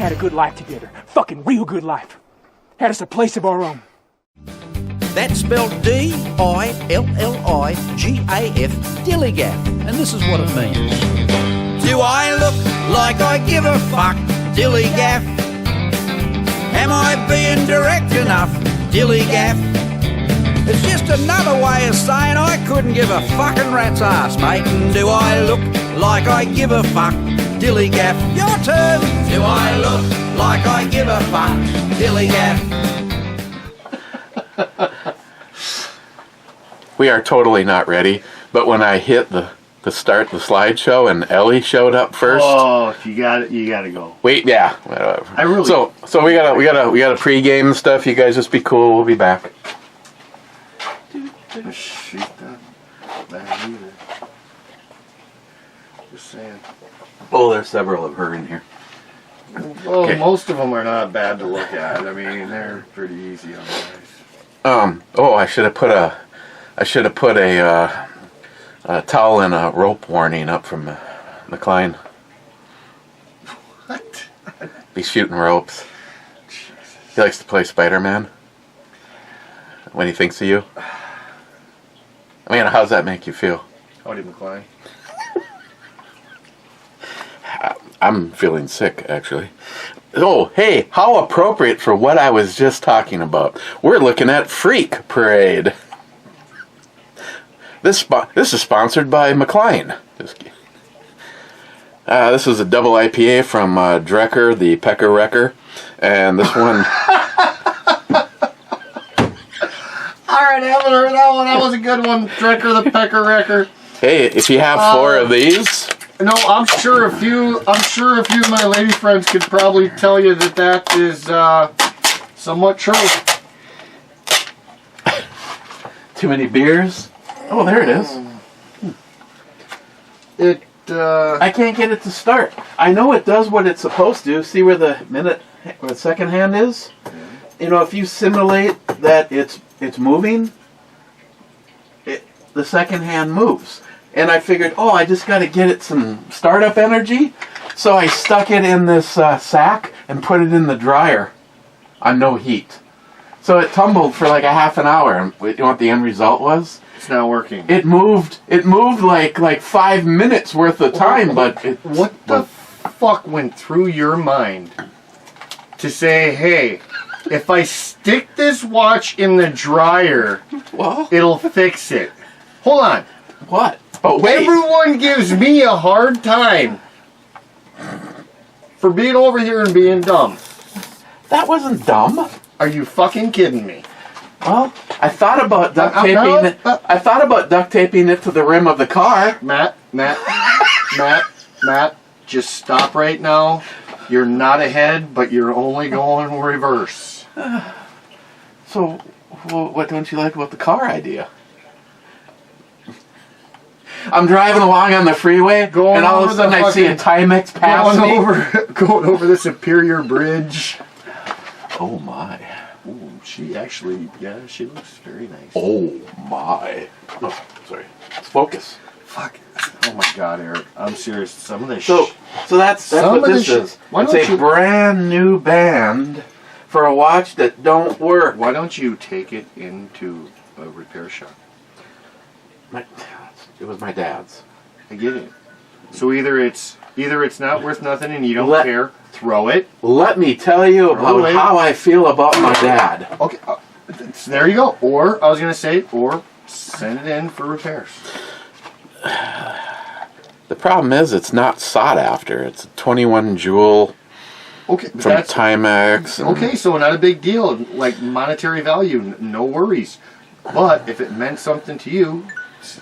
had a good life together. Fucking real good life. Had us a place of our own. That's spelled Dillilligaff, Dilligaff, and this is what it means. Do I look like I give a fuck, Dilligaff? Am I being direct enough, Dilligaff? It's just another way of saying I couldn't give a fucking rat's ass, mate. And do I look like I give a fuck, Dilligaff? Your turn. Do I look like I give a fuck, Dilligaff? We are totally not ready, but when I hit the start the slideshow and Ellie showed up first. Oh, you got it. You got to go. Wait, yeah. Whatever. I really. So we gotta pregame and stuff. You guys just be cool. We'll be back. She's not bad either. Just saying. Oh, there's several of her in here. Well, Okay. most of them are not bad to look at. I mean, they're pretty easy on the eyes. Oh, I should have put a towel and a rope warning up from McLean. What? He's shooting ropes. Jesus. He likes to play Spider-Man when he thinks of you. I mean, how's that make you feel? Howdy, McLean. I'm feeling sick, actually. Oh, hey, how appropriate for what I was just talking about. We're looking at Freak Parade. This is sponsored by McLean. Just kidding. This is a double IPA from Drecker, the Pecker Wrecker. And this one... Alright, I haven't heard that one. That was a good one. Drecker the Pecker Wrecker. Hey, if you have 4 of these... No, I'm sure a few of my lady friends could probably tell you that is somewhat true. Too many beers? Oh, there it is. I can't get it to start. I know it does what it's supposed to. See where the second hand is? You know, if you simulate that it's moving, the second hand moves. And I figured, I just got to get it some startup energy. So I stuck it in this sack and put it in the dryer on no heat. So it tumbled for like a half an hour. And you know what the end result was? It's not working. It moved like 5 minutes worth of time, but what the fuck went through your mind to say, hey, if I stick this watch in the dryer, it'll fix it? Hold on. What? But wait. Everyone gives me a hard time for being over here and being dumb. That wasn't dumb. Are you fucking kidding me? Well, I thought about duct taping it. I thought about duct taping it to the rim of the car. Matt, just stop right now. You're not ahead, but you're only going reverse. So, what don't you like about the car idea? I'm driving along on the freeway, and all of a sudden I see a Timex pass me. Going over the Superior Bridge. Oh my. Ooh, she actually, she looks very nice. Oh my. Oh, sorry. Let's focus. Fuck. Oh my God, Eric. I'm serious. Some of this So that's what this is. It's a brand new band for a watch that don't work. Why don't you take it into a repair shop? It was my dad's. I get it. So either it's not worth nothing and you don't care, throw it. Let me tell you about how I feel about my dad. Okay, there you go. Or I was gonna say, or send it in for repairs. The problem is it's not sought after. It's a 21 jewel from Timex. Okay, so not a big deal. Like monetary value, no worries. But if it meant something to you.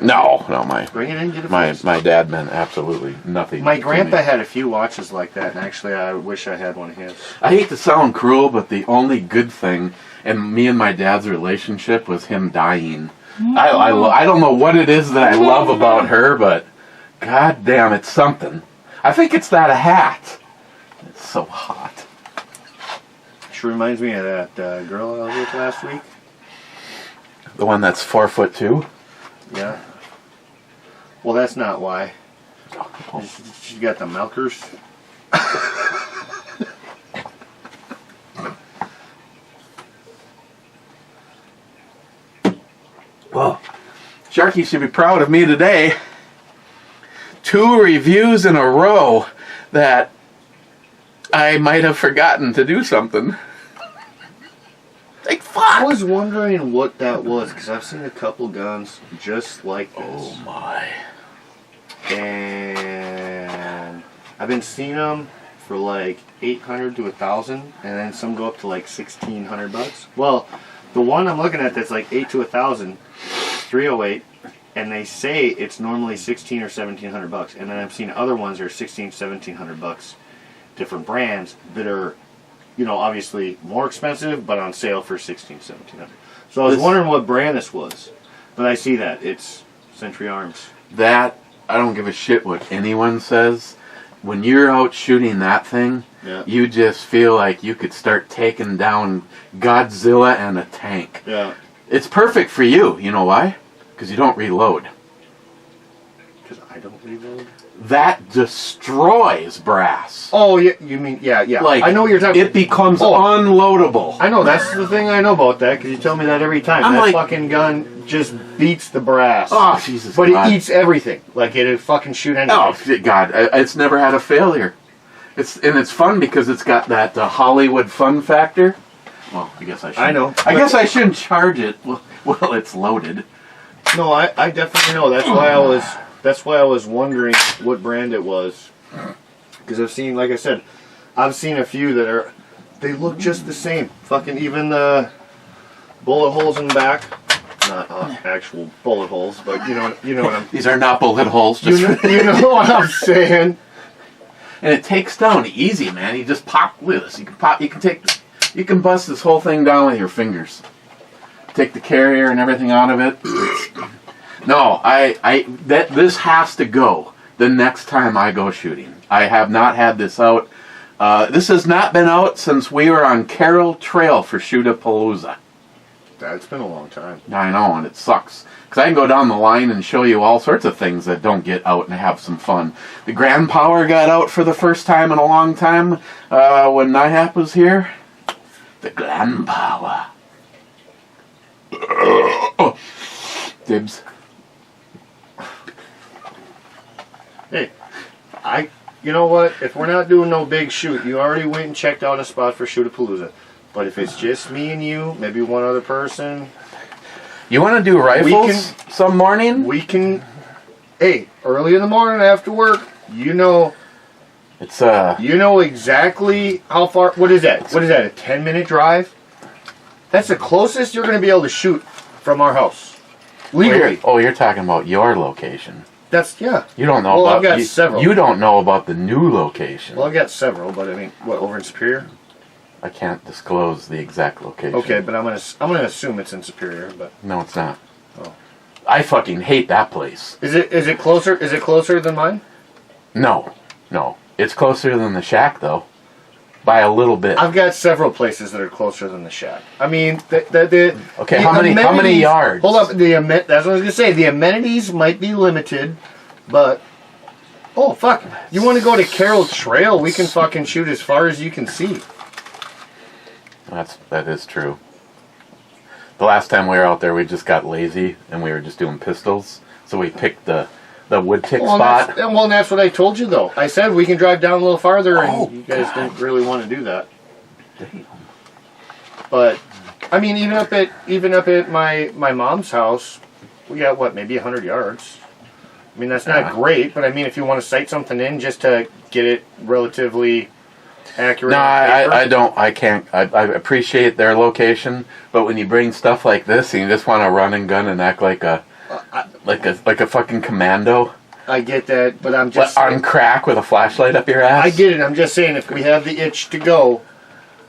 No, bring it in, get it my dad meant absolutely nothing. My grandpa had a few watches like that, and actually I wish I had one of his. I hate to sound cruel, but the only good thing in me and my dad's relationship was him dying. I don't know what it is that I love about her, but god damn, it's something. I think it's that a hat. It's so hot. Sure reminds me of that girl I was with last week. The one that's 4'2"? Yeah. Well, that's not why. Oh. She's got the milkers. Well, Sharky should be proud of me today. 2 reviews in a row that I might have forgotten to do something. Like, fuck! I was wondering what that was, because I've seen a couple guns just like this. Oh my. And I've been seeing them for like 800 to 1,000, and then some go up to like 1,600 bucks. Well, the one I'm looking at that's like 8 to 1,000, 308, and they say it's normally 1,600 or 1,700 bucks. And then I've seen other ones that are 1,600, 1,700 bucks, different brands that are, you know, obviously more expensive, but on sale for 1,600, 1,700. So I was wondering what brand this was, but I see that it's Century Arms. That, I don't give a shit what anyone says. When you're out shooting that thing, Yeah. you just feel like you could start taking down Godzilla and a tank. Yeah. It's perfect for you. You know why? Because you don't reload. Because I don't reload. That destroys brass. Oh, yeah, you mean, yeah. Like, I know what you're talking about. It becomes unloadable. I know, that's the thing I know about that, because you tell me that every time. I'm that like, fucking gun just beats the brass. Oh, Jesus But God. it eats everything. Like, it'd fucking shoot anything. Oh, God. It's never had a failure. It's fun because it's got that Hollywood fun factor. Well, I guess I should. I know. I guess I shouldn't charge it. Well, it's loaded. No, I definitely know. That's why I was wondering what brand it was. Because I've seen, like I said, I've seen a few that they look just the same. Fucking even the bullet holes in the back. Not actual bullet holes, but you know what I'm. These are not bullet holes. Just You know what I'm saying. And it takes down easy, man. You just pop with this. You can pop. You can bust this whole thing down with your fingers. Take the carrier and everything out of it. No, this has to go the next time I go shooting. I have not had this out. This has not been out since we were on Carroll Trail for Shoot-A-Palooza. That's been a long time. I know, and it sucks. Because I can go down the line and show you all sorts of things that don't get out and have some fun. The Grand Power got out for the first time in a long time when NIHAP was here. The Grand Power. Oh, dibs. Hey, you know what? If we're not doing no big shoot, you already went and checked out a spot for Shoot-A-Palooza. But if it's just me and you, maybe one other person, you want to do rifles some morning? we can. Hey, early in the morning after work, you know exactly how far. What is that? What is that? A 10-minute drive? That's the closest you're going to be able to shoot from our house, legally. You're talking about your location. Yeah. You don't know Well, about. I've got several. You don't know about the new location. Well, I've got several, but I mean, what, over in Superior? I can't disclose the exact location. Okay, but I'm gonna assume it's in Superior, but No, it's not. Oh. I fucking hate that place. is it closer? Is it closer than mine? No. It's closer than the shack though, by a little bit. I've got several places that are closer than the shack. I mean, Okay, how many yards? Hold up, that's what I was gonna say. The amenities might be limited, but oh fuck, you want to go to Carroll Trail? We can fucking shoot as far as you can see. That is true. The last time we were out there, we just got lazy and we were just doing pistols. So we picked the wood tick spot. And that's what I told you though. I said we can drive down a little farther, and you guys didn't really want to do that. Damn. But I mean, even up at my mom's house, we got what, maybe 100 yards. I mean, that's not great, but I mean, if you want to sight something in just to get it relatively accurate. No, I don't. I can't. I appreciate their location, but when you bring stuff like this and you just want to run and gun and act like a fucking commando. I get that, but I'm just on crack with a flashlight up your ass. I get it. I'm just saying, if we have the itch to go,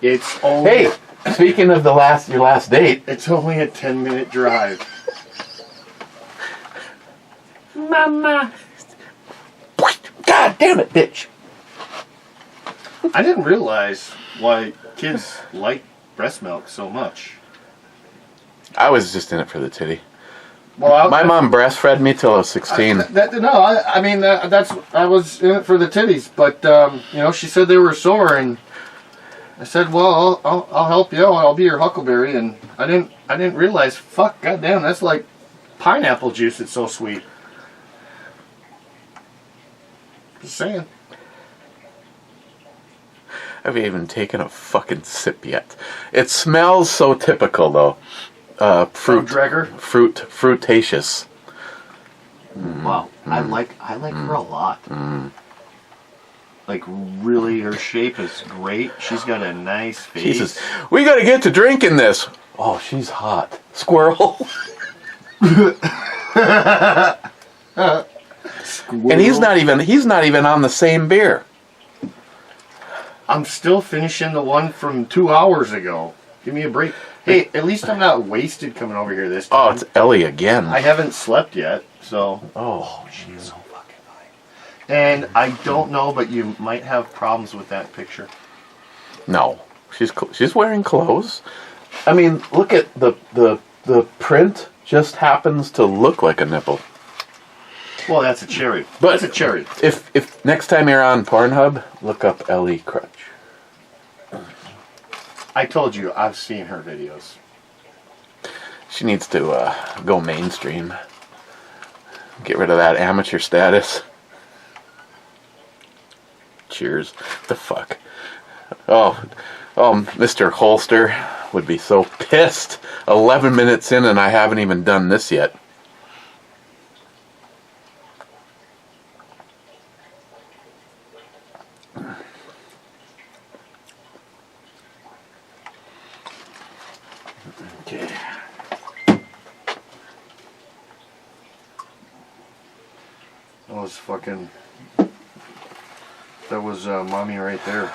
it's only. Hey, speaking of your last date, it's only a 10-minute drive. Mama. God damn it, bitch. I didn't realize why kids like breast milk so much. I was just in it for the titty. Well, my mom breastfed me till I was 16. I was in it for the titties, but she said they were sore, and I said, well, I'll help you out. I'll be your huckleberry, and I didn't realize. Fuck, goddamn, that's like pineapple juice that's so sweet. Just saying. I haven't even taken a fucking sip yet. It smells so typical though. Fruitaceous. Wow, I like her a lot. Like really, her shape is great. She's got a nice face. Jesus, we gotta get to drinking this. Oh, she's hot. Squirrel. And he's not even on the same beer. I'm still finishing the one from 2 hours ago. Give me a break. Hey, at least I'm not wasted coming over here this time. Oh, it's Ellie again. I haven't slept yet, so. Oh, she's so fucking fine. And I don't know, but you might have problems with that picture. No, she's wearing clothes. I mean, look at the print. Just happens to look like a nipple. Well, that's a cherry. But that's a cherry. If next time you're on Pornhub, look up Ellie Crutch. I told you, I've seen her videos. She needs to go mainstream. Get rid of that amateur status. Cheers. What the fuck? Oh, Mr. Holster would be so pissed. 11 minutes in and I haven't even done this yet. Okay. That was mommy right there.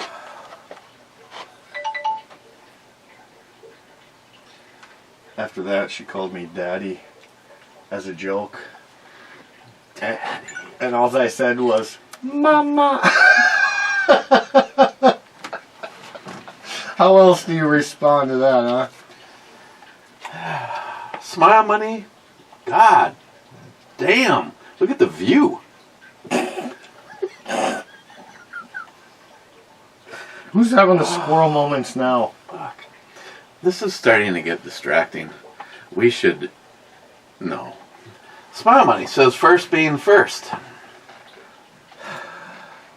After that, she called me daddy as a joke. And all I said was, Mama. How else do you respond to that, huh? Smile money? God damn. Look at the view. Who's having the squirrel moments now? Fuck. This is starting to get distracting. We should... No. Smile money says first being first.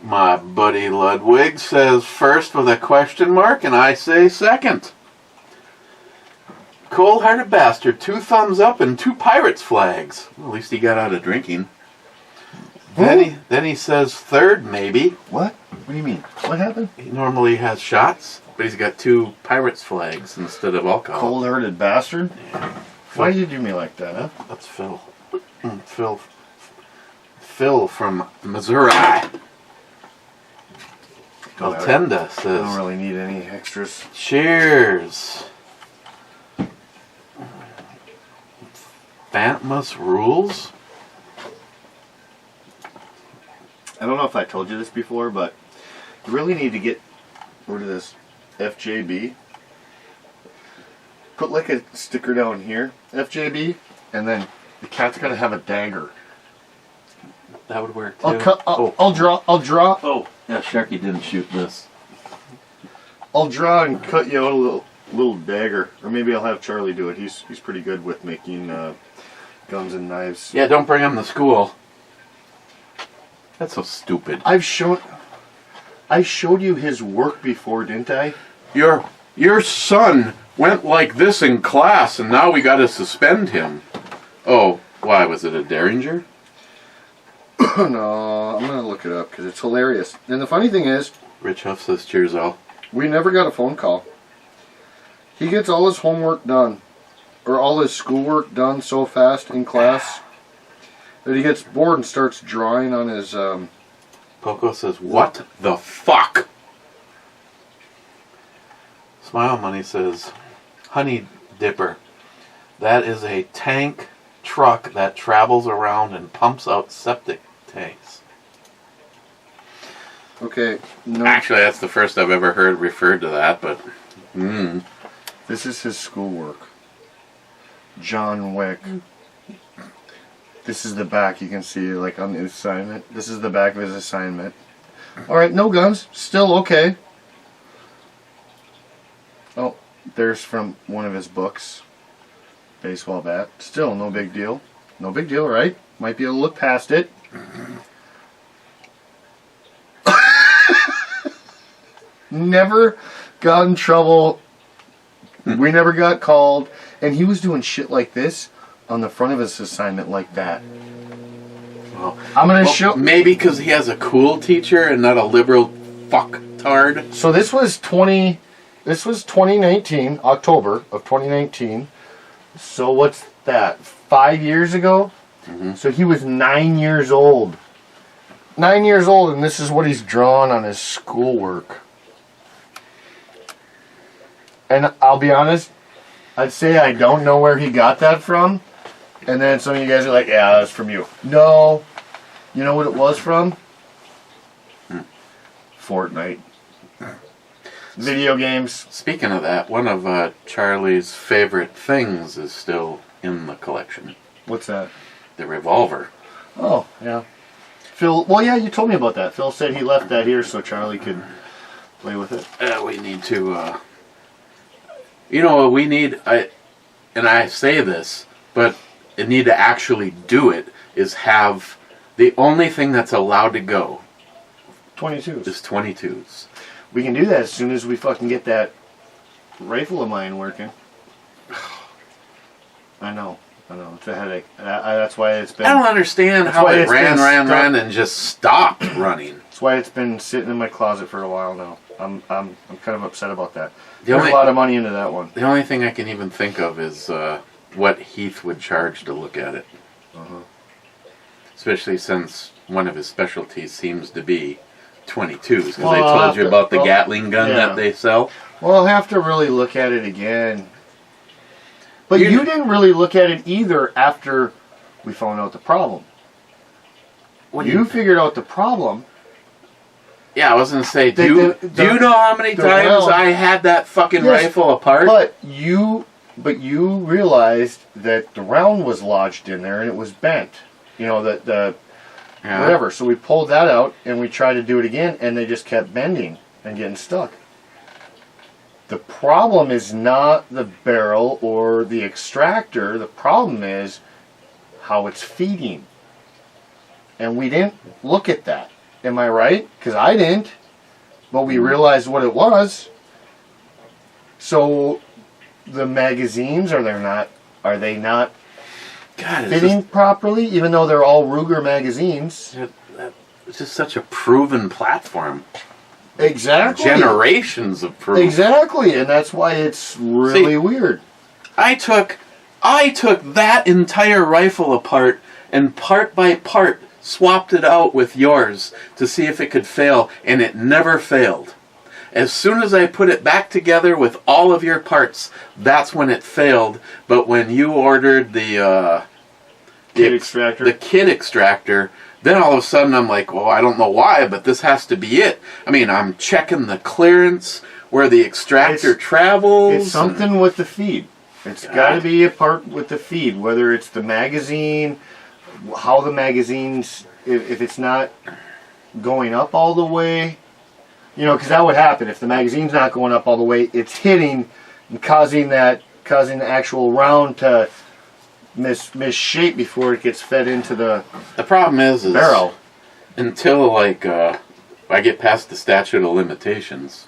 My buddy Ludwig says first with a question mark, and I say second. Cold-hearted bastard, 2 thumbs up and 2 pirates flags. Well, at least he got out of drinking. Then he says third, maybe. What? What do you mean? What happened? He normally has shots, but he's got 2 pirates flags instead of alcohol. Cold-hearted bastard? Yeah. Why did you do me like that, huh? That's Phil. Phil from Missouri. Altenda says... I don't really need any extras. Cheers. Bantmus rules? I don't know if I told you this before, but you really need to get rid of this FJB. Put like a sticker down here, FJB, and then the cat's got to have a dagger. That would work too. I'll draw. Oh, yeah, Sharky didn't shoot this. I'll draw and cut you out a little dagger, or maybe I'll have Charlie do it. He's pretty good with making guns and knives. Yeah, don't bring him to school. That's so stupid. I showed you his work before, didn't I? Your son went like this in class, and now we got to suspend him. Oh, why was it a Derringer? No, I'm gonna look it up because it's hilarious. And the funny thing is, Rich Huff says cheers all. we never got a phone call. He gets all his homework done, or all his schoolwork done so fast in class that he gets bored and starts drawing on his. Poco says, what the fuck? Smile Money says, Honey Dipper. That is a tank truck that travels around and pumps out septic tanks. Okay, no. Actually, that's the first I've ever heard referred to that, but... This is his schoolwork. John Wick. This is the back, you can see, like, on the assignment. This is the back of his assignment. Alright, no guns. Still okay. Oh, there's from one of his books. Baseball bat. Still no big deal. No big deal, right? Might be able to look past it. Never got in trouble. We never got called. And he was doing shit like this on the front of his assignment like that. Well, I'm going to show... Maybe because he has a cool teacher and not a liberal fucktard. So this was 2019, October of 2019. So what's that? 5 years ago? Mm-hmm. So he was 9 years old. 9 years old, and this is what he's drawn on his schoolwork. And I'll be honest, I'd say I don't know where he got that from. And then some of you guys are like, yeah, that's from you. No. You know what it was from? Fortnite. Video games. Speaking of that, one of Charlie's favorite things is still in the collection. What's that? The revolver. Oh, yeah. Phil, well, yeah, you told me about that. Phil said he left that here so Charlie could play with it. We need to, you know what we need, and I say this, but you need to actually do it, is have the only thing that's allowed to go 22s. is 22s. We can do that as soon as we fucking get that rifle of mine working. I know. It's a headache. That's why it's been... I don't understand how it ran, and just stopped running. That's why it's been sitting in my closet for a while now. I'm kind of upset about that. There's a lot of money into that one. The only thing I can even think of is what Heath would charge to look at it. Especially since one of his specialties seems to be 22s. Because I told you about the Gatling gun that they sell. Well, I'll have to really look at it again. But you didn't really look at it either after we found out the problem. You figured out the problem. Yeah, I was going to say, do you know how many times I had that fucking rifle apart? But you realized that the round was lodged in there and it was bent. You know, whatever. So we pulled that out and we tried to do it again and they just kept bending and getting stuck. The problem is not the barrel or the extractor. The problem is how it's feeding. And we didn't look at that. Am I right? Because I didn't. But we realized what it was. So the magazines, are they not fitting properly? Even though they're all Ruger magazines. It's just such a proven platform. Exactly. Generations of proof. Exactly, and that's why it's really weird. I took that entire rifle apart and part by part swapped it out with yours to see if it could fail, and it never failed. As soon as I put it back together with all of your parts, that's when it failed. But when you ordered the kit extractor, then all of a sudden I'm like, well, I don't know why, but this has to be it. I mean, I'm checking the clearance, where the extractor travels. It's something with the feed. It's got to be a part with the feed, whether it's the magazine, how the magazine's, if it's not going up all the way. You know, because that would happen. If the magazine's not going up all the way, it's hitting and causing the actual round to misshape before it gets fed into the problem is barrel. Until like I get past the statute of limitations,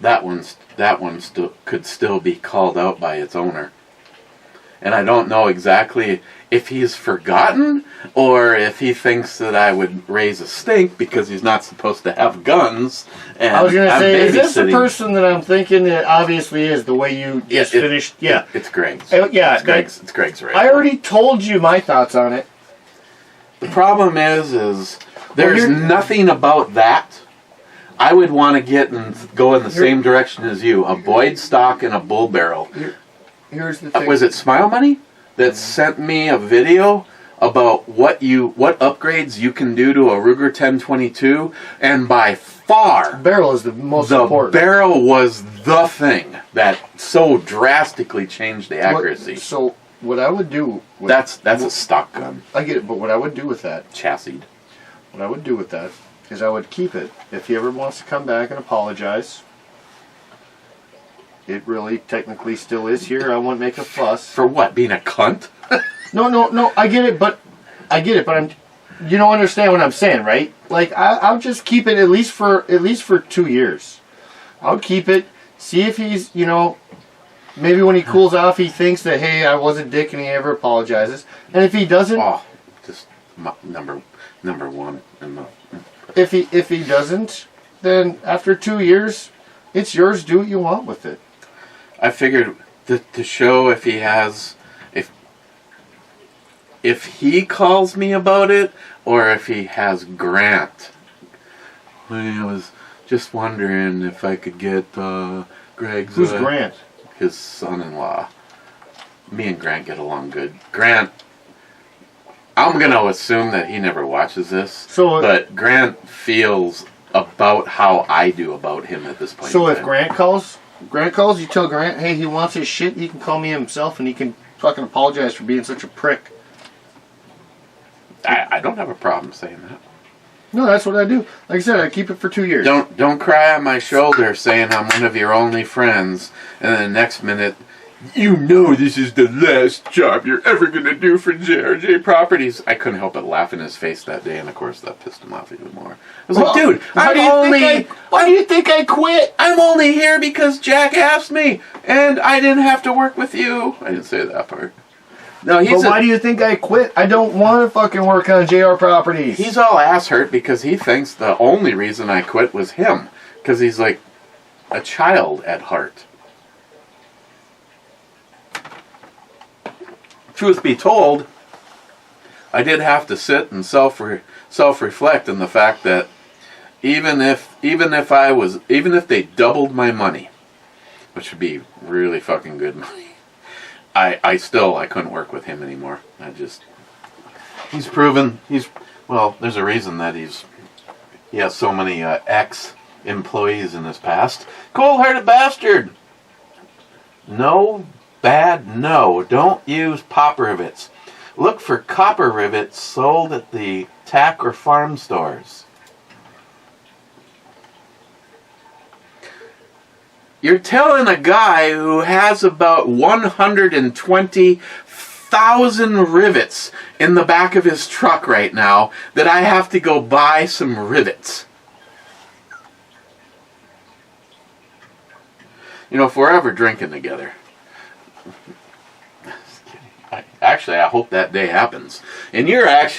that one could still be called out by its owner. And I don't know exactly if he's forgotten or if he thinks that I would raise a stink because he's not supposed to have guns. And I was going to say, is this the person that I'm thinking? It obviously is, the way you just finished. Yeah, it's Greg's. It's Greg's right. I already told you my thoughts on it. The problem is there's nothing about that. I would want to get and go in the same direction as you. A Boyd stock and a bull barrel. Here's the thing. Was it Smile Money that sent me a video about what upgrades you can do to a Ruger 1022? And by far, barrel is the most important. The barrel was the thing that so drastically changed the accuracy. So what I would do... That's a stock gun. I get it, but what I would do with that... Chassis. What I would do with that is I would keep it. If he ever wants to come back and apologize... It really technically still is here. I won't make a fuss. For what? Being a cunt? No. I get it, but you don't understand what I'm saying, right? Like I'll just keep it at least for 2 years. I'll keep it. See if he's, maybe when he cools off, he thinks that, hey, I was a dick, and he ever apologizes. And if he doesn't, just number one. If he doesn't, then after 2 years, it's yours. Do what you want with it. I figured to show if he calls me about it, or if he has Grant. I was just wondering if I could get Greg's... Who's Grant? His son-in-law. Me and Grant get along good. Grant, I'm going to assume that he never watches this, but Grant feels about how I do about him at this point. So if Grant calls, you tell Grant, hey, he wants his shit, he can call me himself, and he can fucking apologize for being such a prick. I don't have a problem saying that. No, that's what I do. Like I said, I keep it for 2 years. Don't cry on my shoulder saying I'm one of your only friends, and then the next minute, this is the last job you're ever going to do for JRJ Properties. I couldn't help but laugh in his face that day, and of course that pissed him off even more. I was like, dude, why do you think I quit? I'm only here because Jack asked me, and I didn't have to work with you. I didn't say that part. No, but why do you think I quit? I don't want to fucking work on JR Properties. He's all ass hurt because he thinks the only reason I quit was him. Because he's like a child at heart. Truth be told, I did have to sit and self-reflect in the fact that even if they doubled my money, which would be really fucking good money, I couldn't work with him anymore. He's proven, there's a reason that he has so many ex-employees in his past. Cold-hearted bastard! No, don't use pop rivets. Look for copper rivets sold at the tack or farm stores. You're telling a guy who has about 120,000 rivets in the back of his truck right now that I have to go buy some rivets. If we're ever drinking together. Actually, I hope that day happens. And you're a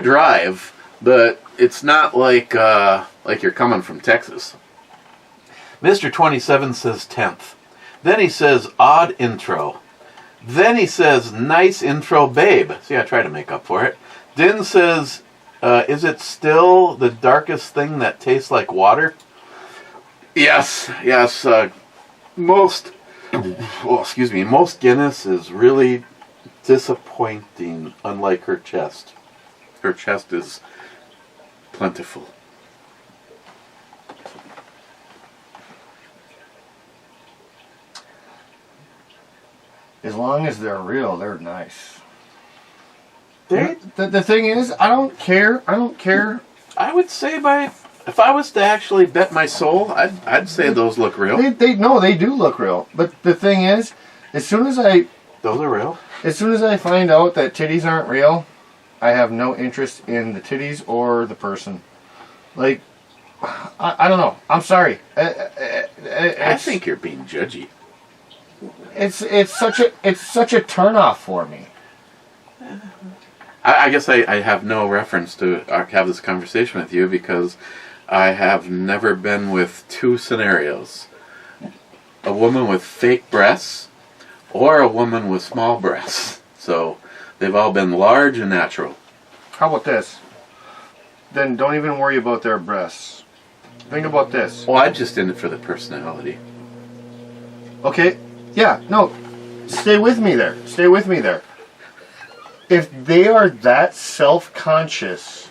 drive, but it's not like you're coming from Texas. Mr. 27 says 10th. Then he says odd intro. Then he says nice intro, babe. See, I try to make up for it. Din says, is it still the darkest thing that tastes like water? Yes. Most Guinness is really disappointing, unlike her chest. Her chest is plentiful. As long as they're real, they're nice. The thing is, I don't care. I would say if I was to actually bet my soul, I'd say those look real. They do look real. But the thing is, those are real. As soon as I find out that titties aren't real, I have no interest in the titties or the person. Like, I don't know. I'm sorry. I think you're being judgy. It's such a turnoff for me. I guess I have no reference to have this conversation with you because I have never been with two scenarios. A woman with fake breasts or a woman with small breasts. So they've all been large and natural. How about this? Then don't even worry about their breasts. Think about this. Well, I'm just in it for the personality. Okay. Yeah, no. Stay with me there. If they are that self-conscious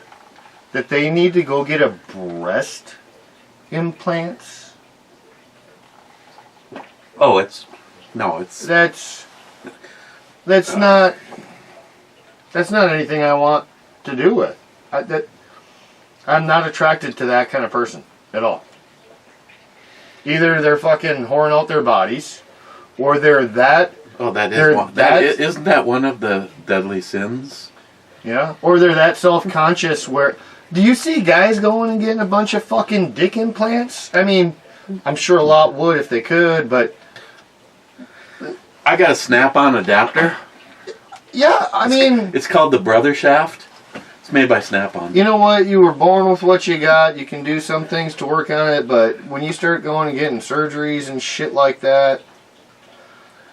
that they need to go get a breast implants. That's not anything I want to do with. I'm not attracted to that kind of person at all. Either they're fucking whoring out their bodies, or they're that Oh, that They're is one. Isn't that one of the deadly sins? Yeah, or they're that self-conscious where... Do you see guys going and getting a bunch of fucking dick implants? I mean, I'm sure a lot would if they could, but... I got a snap-on adapter. Yeah, I mean... It's called the Brother Shaft. It's made by Snap-on. You know what? You were born with what you got. You can do some things to work on it, but when you start going and getting surgeries and shit like that,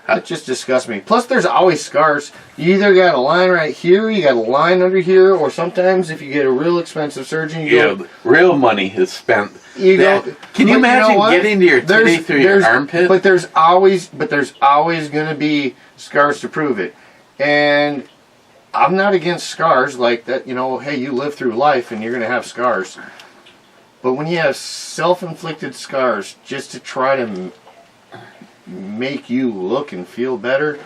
that just disgusts me. Plus, there's always scars. You either got a line right here, you got a line under here, or sometimes if you get a real expensive surgeon, real money is spent. You go. Can you imagine getting to your titty through your armpit? But there's always going to be scars to prove it, and I'm not against scars like that. You know, hey, you live through life and you're going to have scars. But when you have self-inflicted scars just to try to make you look and feel better,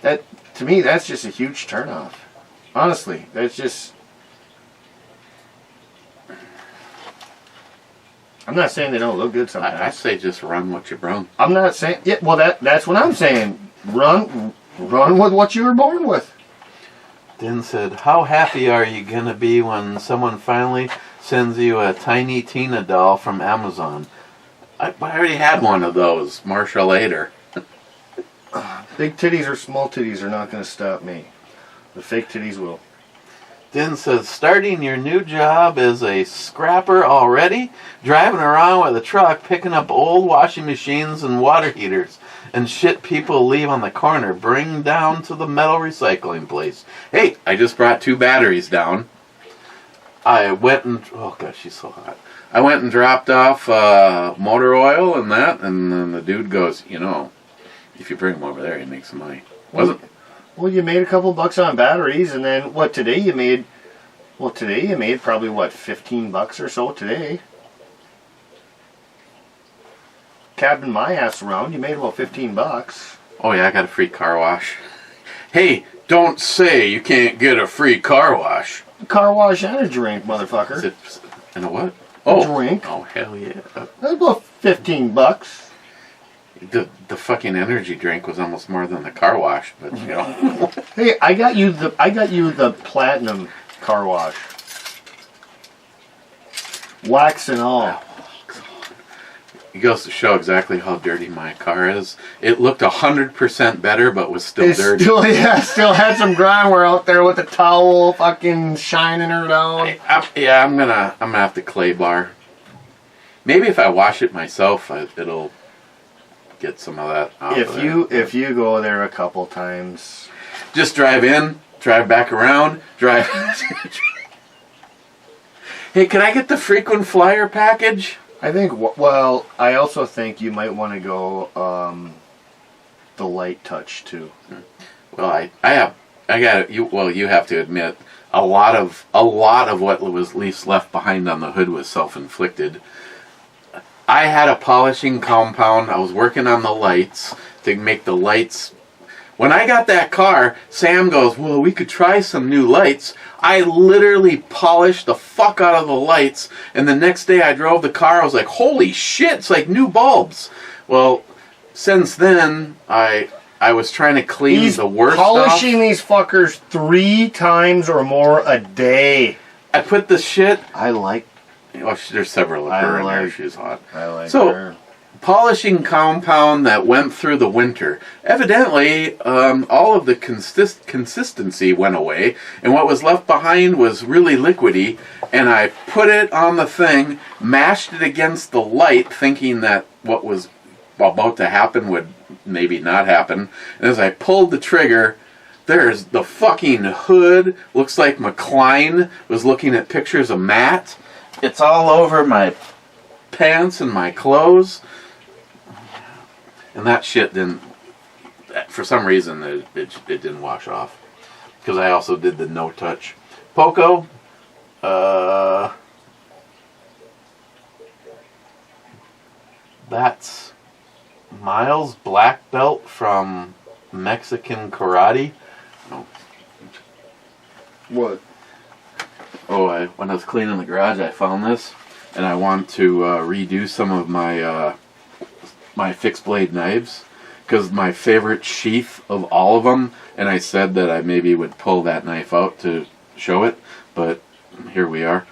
that to me that's just a huge turnoff. Honestly, that's just. I'm not saying they don't look good sometimes. I say just run what you brung. I'm not saying. Yeah, well, that's what I'm saying. Run with what you were born with. Then said, how happy are you going to be when someone finally sends you a tiny Tina doll from Amazon? I already had one of those, Marshall Ader. Big titties or small titties are not going to stop me. The fake titties will. Then says, starting your new job as a scrapper already? Driving around with a truck, picking up old washing machines and water heaters and shit people leave on the corner. Bring down to the metal recycling place. Hey, I just brought 2 batteries down. I went and... Oh, gosh, she's so hot. I went and dropped off motor oil and that, and then the dude goes, you know, if you bring them over there, you make some money. Wasn't... Well, you made a couple bucks on batteries, and then today you made probably $15 or so today. Cabbing my ass around, you made about $15. Oh yeah, I got a free car wash. Hey, don't say you can't get a free car wash. Car wash and a drink, motherfucker. Is it, and a what? A drink. Oh hell yeah. That's about $15. The fucking energy drink was almost more than the car wash, but you know. Hey, I got you the platinum car wash. Wax and all. It goes to show exactly how dirty my car is. It looked 100% better, but was still dirty. Still had some grindware out there with the towel fucking shining her down. I'm gonna have to clay bar. Maybe if I wash it myself, it'll get some of that off of there. If you go there a couple times, just drive in, drive back around, drive. Hey, can I get the frequent flyer package? I think. Well, I also think you might want to go the light touch too. Well, you have to admit a lot of what was at least left behind on the hood was self-inflicted. I had a polishing compound. I was working on the lights to make the lights. When I got that car, Sam goes, well, we could try some new lights. I literally polished the fuck out of the lights, and the next day I drove the car, I was like, holy shit, it's like new bulbs. Well, since then, I was trying to clean the worst stuff. He's polishing these fuckers 3 times or more a day. I put the shit... I like... Oh, there's several of her in there. She's hot. I like so, her. Polishing compound that went through the winter. Evidently, all of the consistency went away, and what was left behind was really liquidy, and I put it on the thing, mashed it against the light, thinking that what was about to happen would maybe not happen, and as I pulled the trigger, there's the fucking hood. Looks like McCline was looking at pictures of Matt. It's all over my pants and my clothes. And that shit didn't, for some reason, it didn't wash off. Because I also did the no-touch. Poco, that's Miles Black Belt from Mexican Karate. Oh. What? Oh, when I was cleaning the garage, I found this, and I want to redo some of my my fixed blade knives, because my favorite sheath of all of them, and I said that I maybe would pull that knife out to show it, but here we are,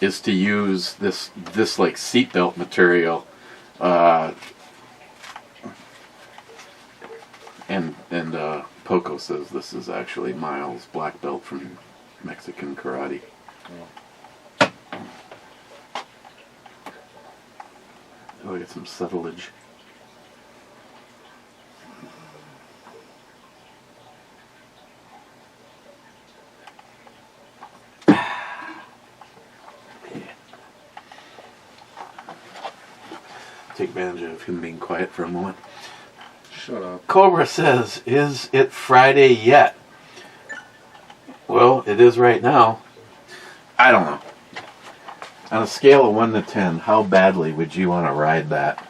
is to use this like seatbelt material, and Poco says this is actually Miles' black belt from Mexican karate. Oh, I got some subtlage. Take advantage of him being quiet for a moment. Shut up. Cobra says, is it Friday yet? Well, it is right now. I don't know. On a scale of 1 to 10, how badly would you want to ride that?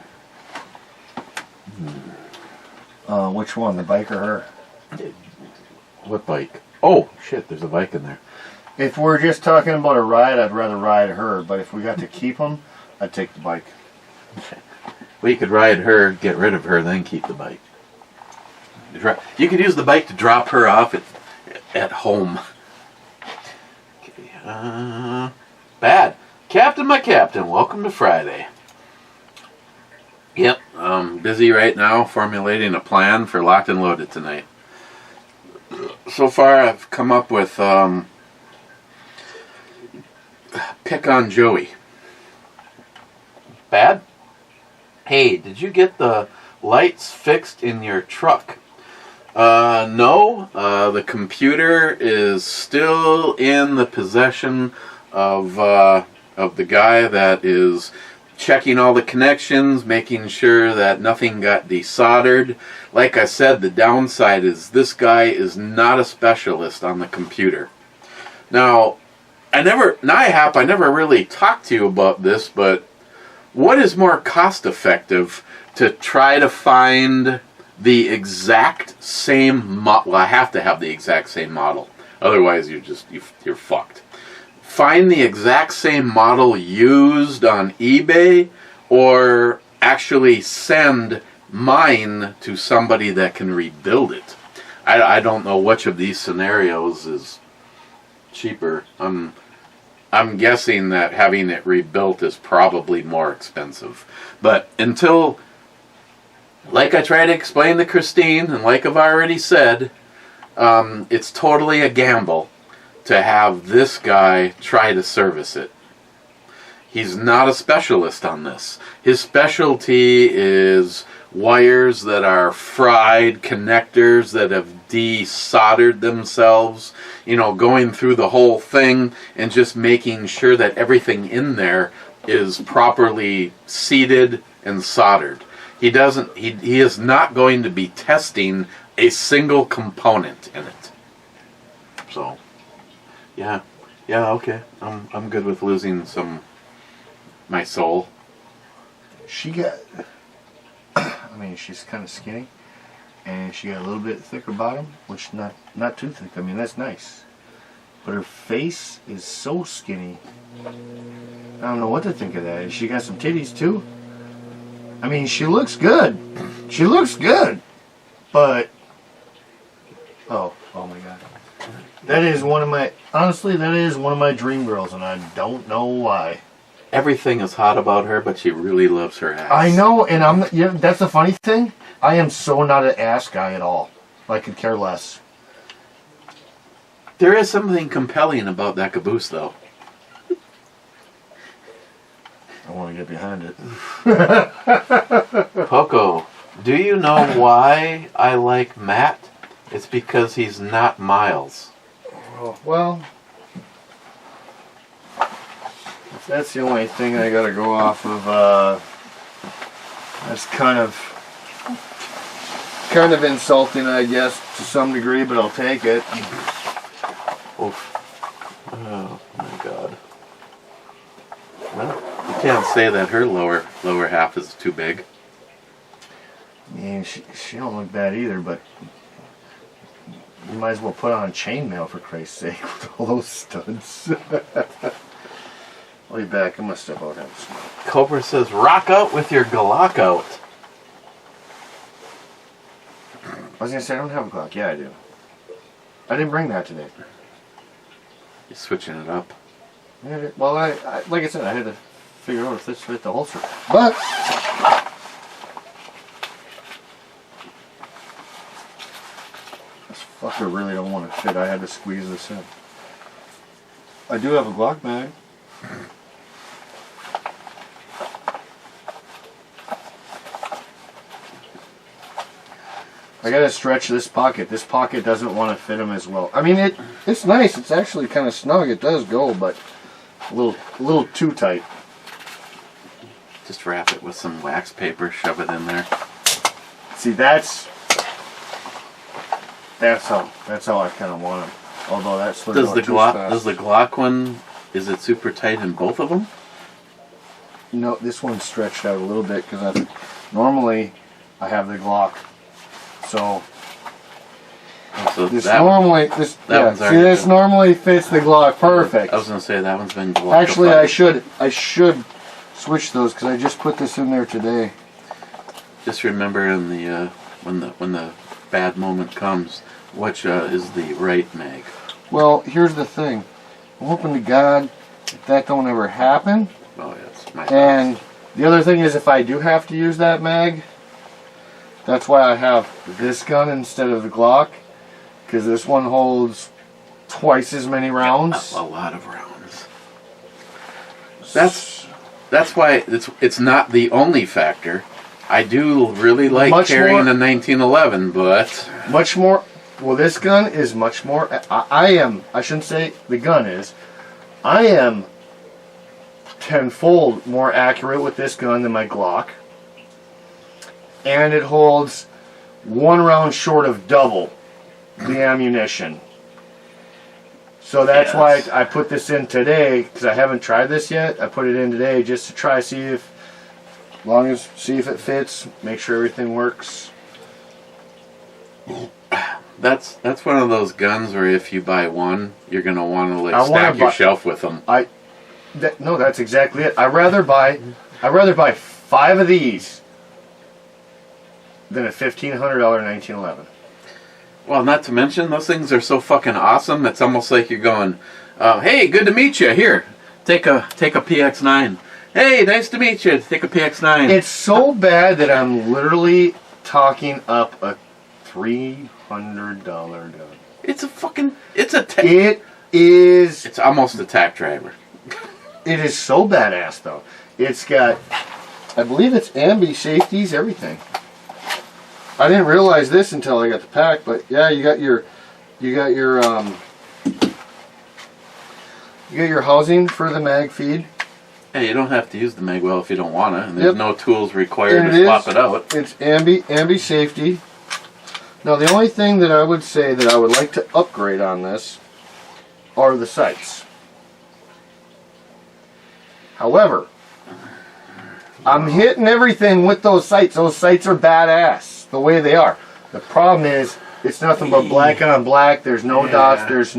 Which one, the bike or her? What bike? Oh, shit, there's a bike in there. If we're just talking about a ride, I'd rather ride her. But if we got to keep them, I'd take the bike. Well, you could ride her, get rid of her, then keep the bike. You could use the bike to drop her off at home. Okay, bad. Captain, my captain, welcome to Friday. Yep, I'm busy right now formulating a plan for Locked and Loaded tonight. So far, I've come up with pick on Joey. Bad? Hey, did you get the lights fixed in your truck? No. The computer is still in the possession of the guy that is checking all the connections, making sure that nothing got desoldered. Like I said, the downside is this guy is not a specialist on the computer. Now, I never really talked to you about this, but what is more cost effective to try to find the exact same model? Well, I have to have the exact same model. Otherwise, you're fucked. Find the exact same model used on eBay, or actually send mine to somebody that can rebuild it. I don't know which of these scenarios is cheaper. I'm guessing that having it rebuilt is probably more expensive. But until, like I try to explain to Christine, and like I've already said, it's totally a gamble to have this guy try to service it. He's not a specialist on this. His specialty is wires that are fried, connectors that have desoldered themselves, going through the whole thing and just making sure that everything in there is properly seated and soldered. He is not going to be testing a single component in it. So, yeah, okay. I'm good with losing my soul. She's kind of skinny, and she got a little bit thicker bottom, which not too thick. I mean, that's nice. But her face is so skinny. I don't know what to think of that. She got some titties too. I mean, she looks good. She looks good. But oh my God. That is one of my dream girls, and I don't know why. Everything is hot about her, but she really loves her ass. I know, and that's the funny thing. I am so not an ass guy at all. I could care less. There is something compelling about that caboose, though. I want to get behind it. Poco, do you know why I like Matt? It's because he's not Miles. Oh, well, that's the only thing I gotta go off of. That's kind of insulting, I guess, to some degree, but I'll take it. Oof. Oh my God. Well, you can't say that her lower half is too big. I mean, she don't look bad either, but you might as well put on chainmail for Christ's sake with all those studs. I'll be back. I'm gonna step out and have a smoke. Cobra says, rock out with your Glock out. I was gonna say I don't have a Glock. Yeah, I do. I didn't bring that today. You're switching it up. Yeah, well, I like I said, I had to figure out if this fit the holster. But this fucker really don't want to fit. I had to squeeze this in. I do have a Glock bag. I gotta stretch this pocket. This pocket doesn't want to fit him as well. I mean, it's nice. It's actually kind of snug. It does go, but a little too tight. Just wrap it with some wax paper. Shove it in there. See, that's how I kind of want him. Although that's Does the Glock one? Is it super tight in both of them? No, this one's stretched out a little bit because normally I have the Glock. So this normally this normally fits the Glock perfect. I was gonna say that one's been Glock. Actually, I should switch those because I just put this in there today. Just remember in the when the bad moment comes, which is the right mag. Well, here's the thing. I'm hoping to God that don't ever happen. Oh yes, my and the other thing is, if I do have to use that mag, that's why I have this gun instead of the Glock, because this one holds twice as many rounds. A lot of rounds. That's why it's not the only factor. I do really like carrying a 1911, but much more. Well, this gun is much more. I shouldn't say the gun is. I am tenfold more accurate with this gun than my Glock. And it holds 1 round short of double the ammunition. So that's why I put this in today, because I haven't tried this yet. I put it in today just to try see if it fits, make sure everything works. That's one of those guns where if you buy one, you're gonna want to stack your shelf with them. No, that's exactly it. I'd rather buy 5 of these than a $1,500 1911. Well, not to mention those things are so fucking awesome. It's almost like you're going, "Hey, good to meet you. Here, take a PX9. Hey, nice to meet you. Take a PX9." It's so bad that I'm literally talking up a $300 gun. It's It's almost a tack driver. It is so badass though. It's got, I believe it's ambi safeties, everything. I didn't realize this until I got the pack, but yeah, you got your housing for the mag feed. Hey, you don't have to use the mag well if you don't want to, and there's no tools required to swap it out. It's ambi safety. Now, the only thing that I would say that I would like to upgrade on this are the sights. However, I'm hitting everything with those sights. Those sights are badass the way they are. The problem is it's nothing but black on black. There's no dots. There's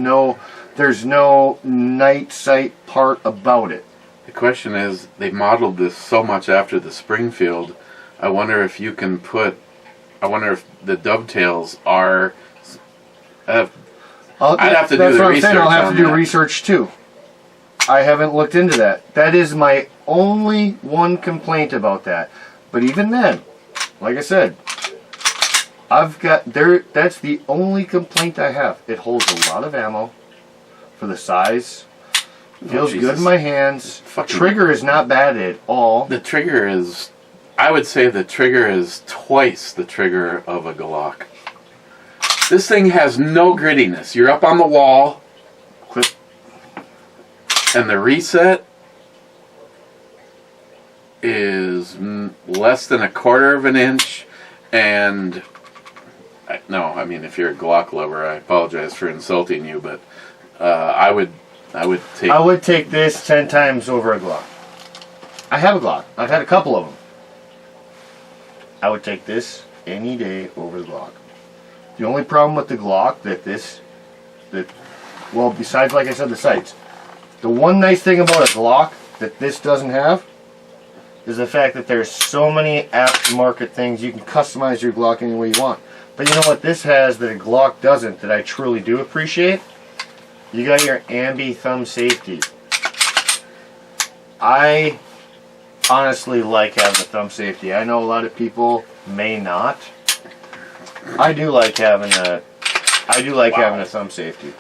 no night sight part about it. The question is, they modeled this so much after the Springfield. I wonder if you can I wonder if the dovetails are. I'd have to do the research. I'll have to do research too. I haven't looked into that. That is my only one complaint about that. But even then, like I said, that's the only complaint I have. It holds a lot of ammo for the size. Feels good in my hands. Trigger is not bad at all. The trigger is, I would say the trigger is twice the trigger of a Glock. This thing has no grittiness. You're up on the wall. Clip. And the reset is less than 1/4 of an inch. And no, I mean, if you're a Glock lover, I apologize for insulting you, but I would take this 10 times over a Glock. I have a Glock. I've had a couple of them. I would take this any day over the Glock. The only problem with the Glock well, besides, like I said, the sights, the one nice thing about a Glock that this doesn't have is the fact that there's so many aftermarket things. You can customize your Glock any way you want. But you know what this has that a Glock doesn't, that I truly do appreciate? You got your ambi thumb safety. I honestly like having a thumb safety. I know a lot of people may not. I do like having a having a thumb safety.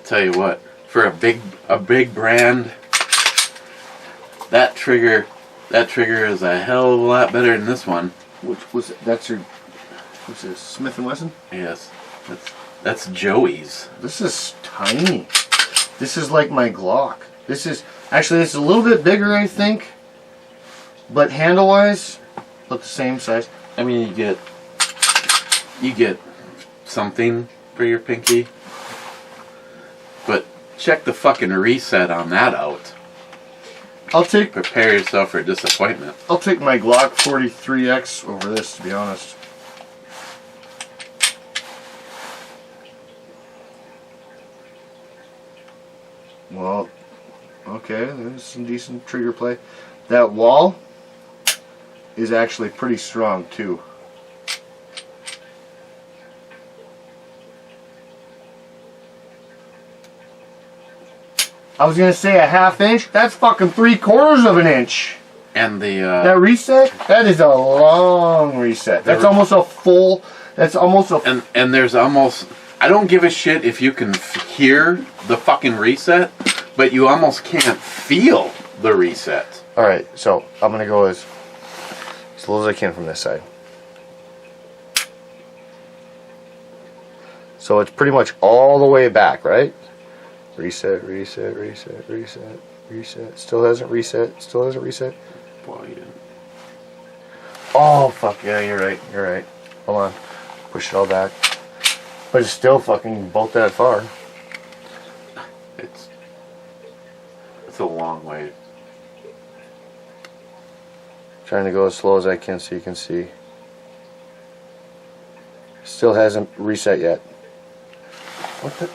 Tell you what, for a big brand, that trigger is a hell of a lot better than this one. Which was that's your what's this, Smith & Wesson? Yes. That's Joey's. This is tiny. This is like my Glock. This is a little bit bigger, I think. But handle-wise, about the same size. I mean, you get something for your pinky. But check the fucking reset on that out. Prepare yourself for disappointment. I'll take my Glock 43X over this, to be honest. Well, okay, there's some decent trigger play. That wall is actually pretty strong too. I was gonna say a half inch. That's fucking 3/4 of an inch. And the that reset, that is a long reset. That's almost a full. That's almost a. And there's almost. I don't give a shit if you can hear the fucking reset, but you almost can't feel the reset. All right, so I'm gonna go as low as I can from this side. So it's pretty much all the way back, right? Reset, reset, reset, reset, reset. Still hasn't reset. Still hasn't reset. Boy, yeah. Oh fuck yeah, you're right. You're right. Hold on, push it all back. But it's still fucking both that far. It's a long way. Trying to go as slow as I can so you can see. Still hasn't reset yet. What the?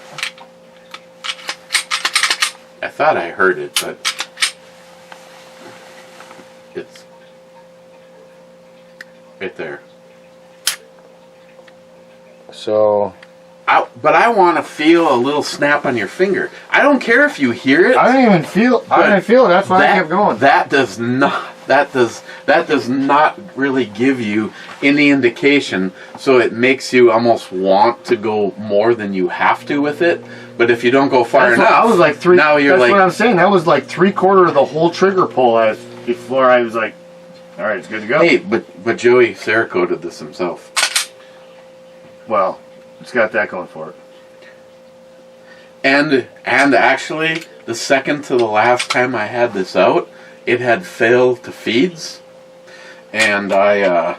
I thought I heard it, but it's right there. So. But I want to feel a little snap on your finger. I don't care if you hear it. I didn't even feel. I didn't feel it. That's why I kept going. That does not really give you any indication. So it makes you almost want to go more than you have to with it. But if you don't go far enough, I was like three. Now you're that's like, what I'm saying. That was like 3/4 of the whole trigger pull. Before I was like, all right, it's good to go. Hey, but Joey Cerakoted this himself. Well, it's got that going for it. And actually, the second to the last time I had this out, it had failed to feeds, and I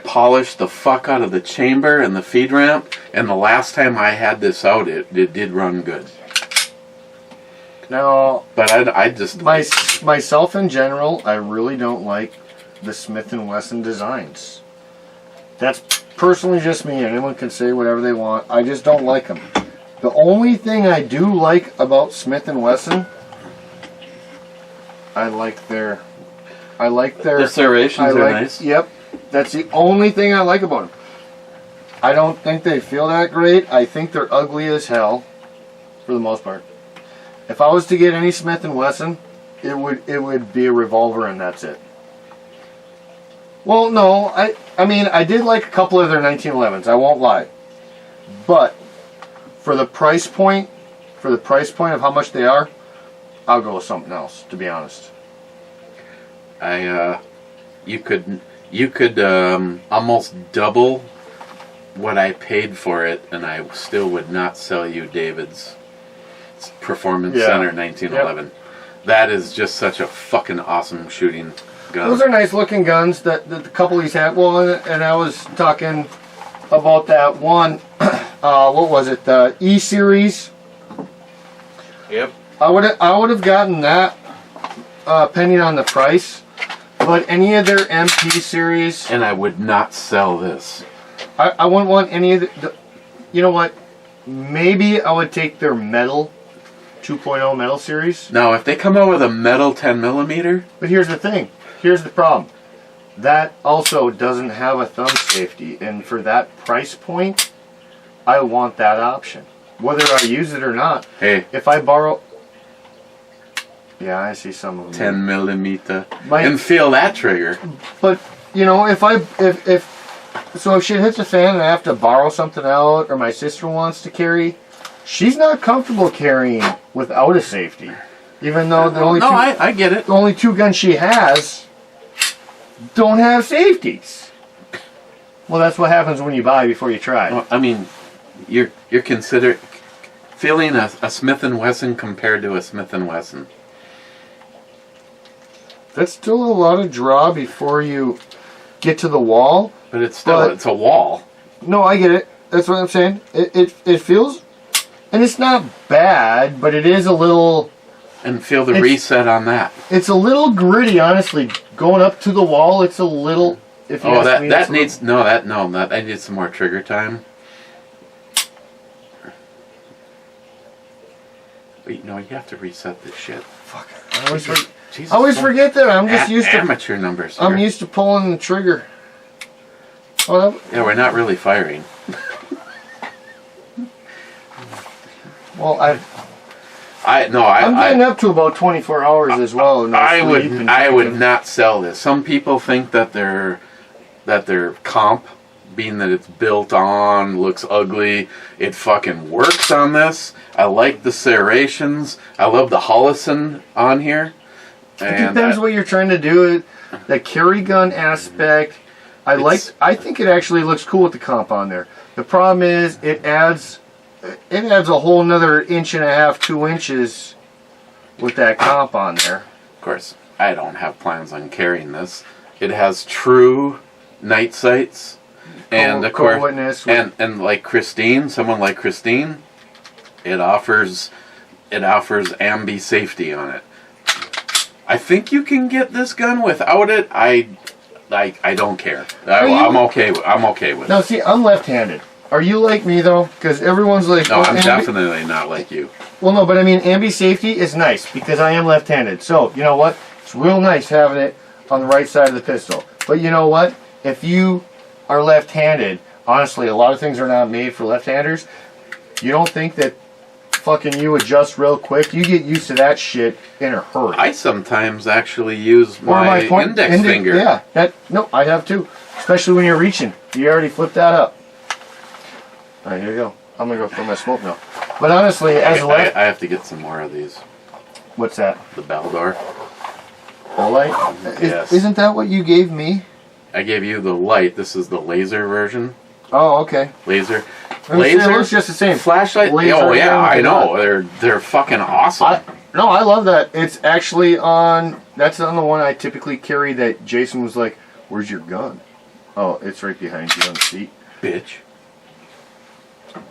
polished the fuck out of the chamber and the feed ramp, and the last time I had this out, it did run good. Now, but I just myself in general, I really don't like the Smith & Wesson designs. That's personally just me. Anyone can say whatever they want. I just don't like them. The only thing I do like about Smith & Wesson, I like their serrations are nice. Yep, that's the only thing I like about them. I don't think they feel that great. I think they're ugly as hell, for the most part. If I was to get any Smith & Wesson, it would be a revolver and that's it. Well, no, I mean I did like a couple of their 1911s. I won't lie, but for the price point of how much they are, I'll go with something else. To be honest, you could almost double what I paid for it, and I still would not sell you David's Performance Center 1911. Yep. That is just such a fucking awesome shooting gun. Those are nice looking guns that the couple he's had. Well, and I was talking about that one. What was it? The E series. Yep. I would have gotten that, depending on the price. But any of their MP series. And I would not sell this. I wouldn't want any of the. You know what? Maybe I would take their metal 2.0 metal series. Now, if they come out with a metal 10mm. But here's the thing. here's the problem. That also doesn't have a thumb safety, and for that price point, I want that option. Whether I use it or not. Hey. If I borrow... Yeah, I see some of them. 10 millimeter. And feel that trigger. But, you know, if shit hits the fan and I have to borrow something out, or my sister wants to carry, she's not comfortable carrying without a safety. Even though the only I get it. The only 2 guns she has don't have safeties. Well, that's what happens when you buy before you try. Well, I mean, you're feeling a Smith & Wesson compared to a Smith & Wesson. That's still a lot of draw before you get to the wall. But it's still it's a wall. No, I get it. That's what I'm saying. It feels, and it's not bad, but it is a little. And feel the reset on that. It's a little gritty, honestly. Going up to the wall, it's a little. If you that needs that needs some more trigger time. Wait, no, you have to reset this shit. Fuck. I always forget that. I'm just used to amateur numbers. I'm used to pulling the trigger. Oh, yeah, we're not really firing. Well, I'm getting up to about 24 hours as well. No I would not sell this. Some people think that their comp, being that it's built on, looks ugly. It fucking works on this. I like the serrations. I love the Holtzman on here. It depends what you're trying to do. The carry gun aspect, I think it actually looks cool with the comp on there. The problem is it adds a whole nother 1.5 to 2 inches with that comp on there. Of course, I don't have plans on carrying this. It has true night sights, and of course, and like Christine, someone like Christine, it offers ambi safety on it. I think you can get this gun without it. I don't care. I'm okay with it. Now, see, I'm left-handed. Are you like me, though? Because everyone's like... No, I'm definitely not like you. Well, no, but I mean, ambi safety is nice because I am left-handed. So, you know what? It's real nice having it on the right side of the pistol. But you know what? If you are left-handed, honestly, a lot of things are not made for left-handers. You don't think that fucking you adjust real quick? You get used to that shit in a hurry. I sometimes actually use my index finger. Yeah, no, I have too. Especially when you're reaching. You already flipped that up. All right, here you go. I'm going to go for my smoke now. But honestly, I have to get some more of these. What's that? The Baldor. The light? Yes. Isn't that what you gave me? I gave you the light. This is the laser version. Oh, okay. Laser. It looks just the same. Flashlight. Oh yeah, I know. They're fucking awesome. I love that. It's actually on. That's on the one I typically carry. That Jason was like, "Where's your gun?" Oh, it's right behind you on the seat. Bitch.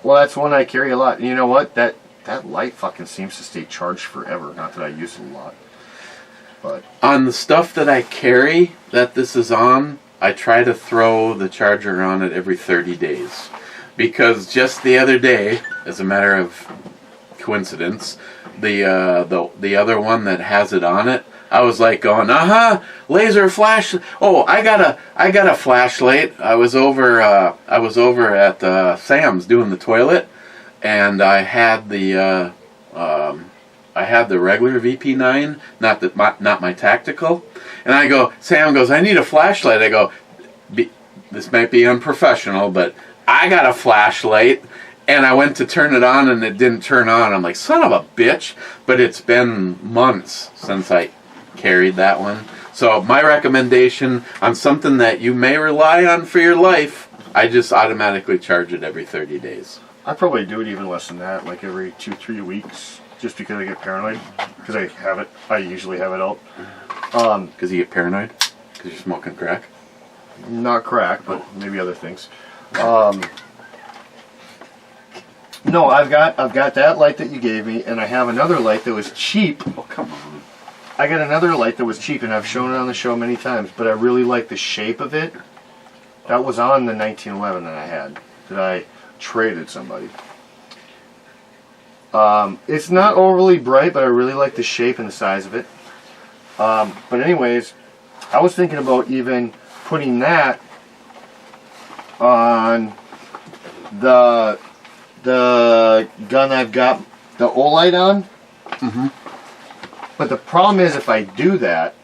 Well, that's one I carry a lot. And you know what? That light fucking seems to stay charged forever. Not that I use it a lot, but on the stuff that I carry that this is on, I try to throw the charger on it every 30 days. Because just the other day, as a matter of coincidence, the other one that has it on it, I was like going, laser flash. Oh, I got a flashlight. I was over at Sam's doing the toilet, and I had the regular VP9, not my tactical. And I go, Sam goes, I need a flashlight. I go, this might be unprofessional, but I got a flashlight, and I went to turn it on, and it didn't turn on. I'm like, son of a bitch. But it's been months since I carried that one. So my recommendation on something that you may rely on for your life, I just automatically charge it every 30 days. I probably do it even less than that, like every 2-3 weeks, just because I get paranoid. Because I usually have it out. Because you get paranoid? Because you're smoking crack? Not crack, but maybe other things. No, I've got that light that you gave me, and I have another light that was cheap. Oh, come on. I got another light that was cheap, and I've shown it on the show many times, but I really like the shape of it. That was on the 1911 that I had, that I traded somebody. It's not overly bright, but I really like the shape and the size of it. But anyways, I was thinking about even putting that on the gun I've got the Olight on. Mm-hmm. But the problem is if I do that,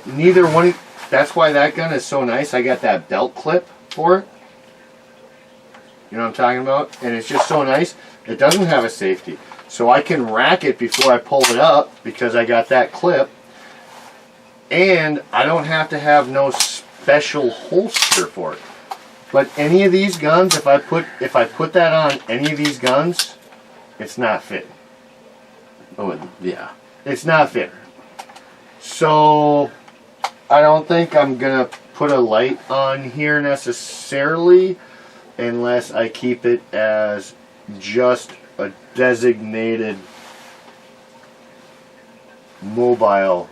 neither one. That's why that gun is so nice. I got that belt clip for it. You know what I'm talking about? And it's just so nice. It doesn't have a safety. So I can rack it before I pull it up because I got that clip. And I don't have to have no special holster for it. But any of these guns, if I put that on any of these guns, it's not fitting. Oh, yeah. It's not fitting. So I don't think I'm gonna put a light on here necessarily, unless I keep it as just a designated mobile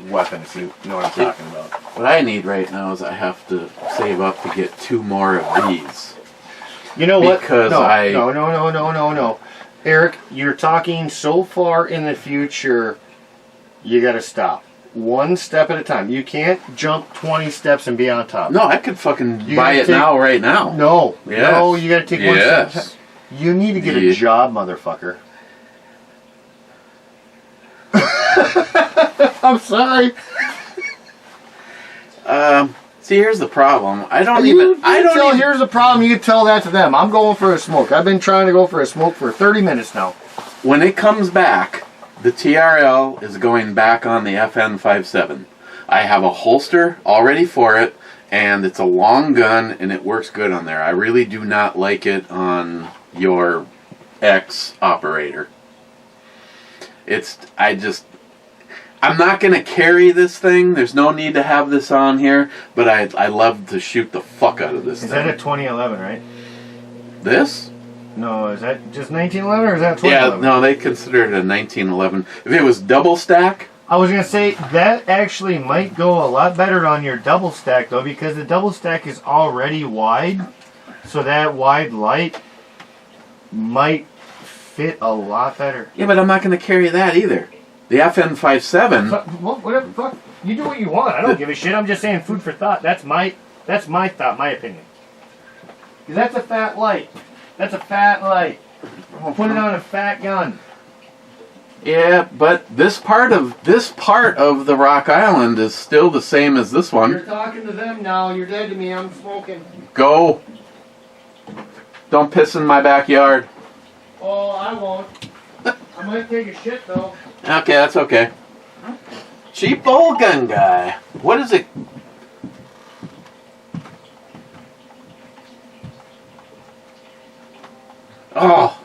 weapon, if you know what I'm talking about. What I need right now is I have to save up to get 2 more of these. You know what? Because No. Eric, you're talking so far in the future, you gotta stop. One step at a time. You can't jump 20 steps and be on top. No, I could fucking buy it now, right now. No. Yes. No, you gotta take one step at a time. You need to get a job, motherfucker. I'm sorry. See, here's the problem. Here's the problem. You tell that to them. I'm going for a smoke. I've been trying to go for a smoke for 30 minutes now. When it comes back, the TRL is going back on the FN57. I have a holster already for it, and it's a long gun, and it works good on there. I really do not like it on your X operator. I'm not going to carry this thing. There's no need to have this on here, but I love to shoot the fuck out of this thing. Is that a 2011, right? This? No, is that just 1911 or is that 2011? Yeah, no, they consider it a 1911. If it was double stack... I was going to say, that actually might go a lot better on your double stack, though, because the double stack is already wide, so that wide light might fit a lot better. Yeah, but I'm not going to carry that either. The FN57... Whatever, fuck. You do what you want. I don't give a shit. I'm just saying food for thought. That's my thought, my opinion. Because that's a fat light. That's a fat light. Put it on a fat gun. Yeah, but this part of the Rock Island is still the same as this one. You're talking to them now. You're dead to me. I'm smoking. Go. Don't piss in my backyard. Oh, I won't. I might take a shit, though. Okay, that's okay. Cheap old gun guy. What is it? Oh,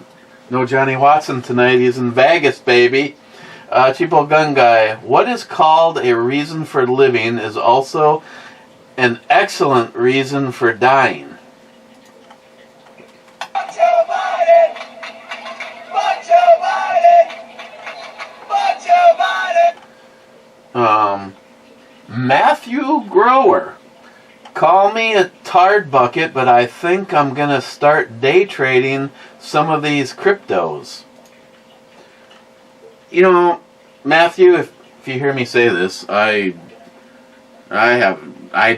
no Johnny Watson tonight. He's in Vegas, baby. Cheap old gun guy. What is called a reason for living is also an excellent reason for dying. Matthew Grower. Call me a tard bucket, but I think I'm going to start day trading some of these cryptos. You know, Matthew, if you hear me say this, I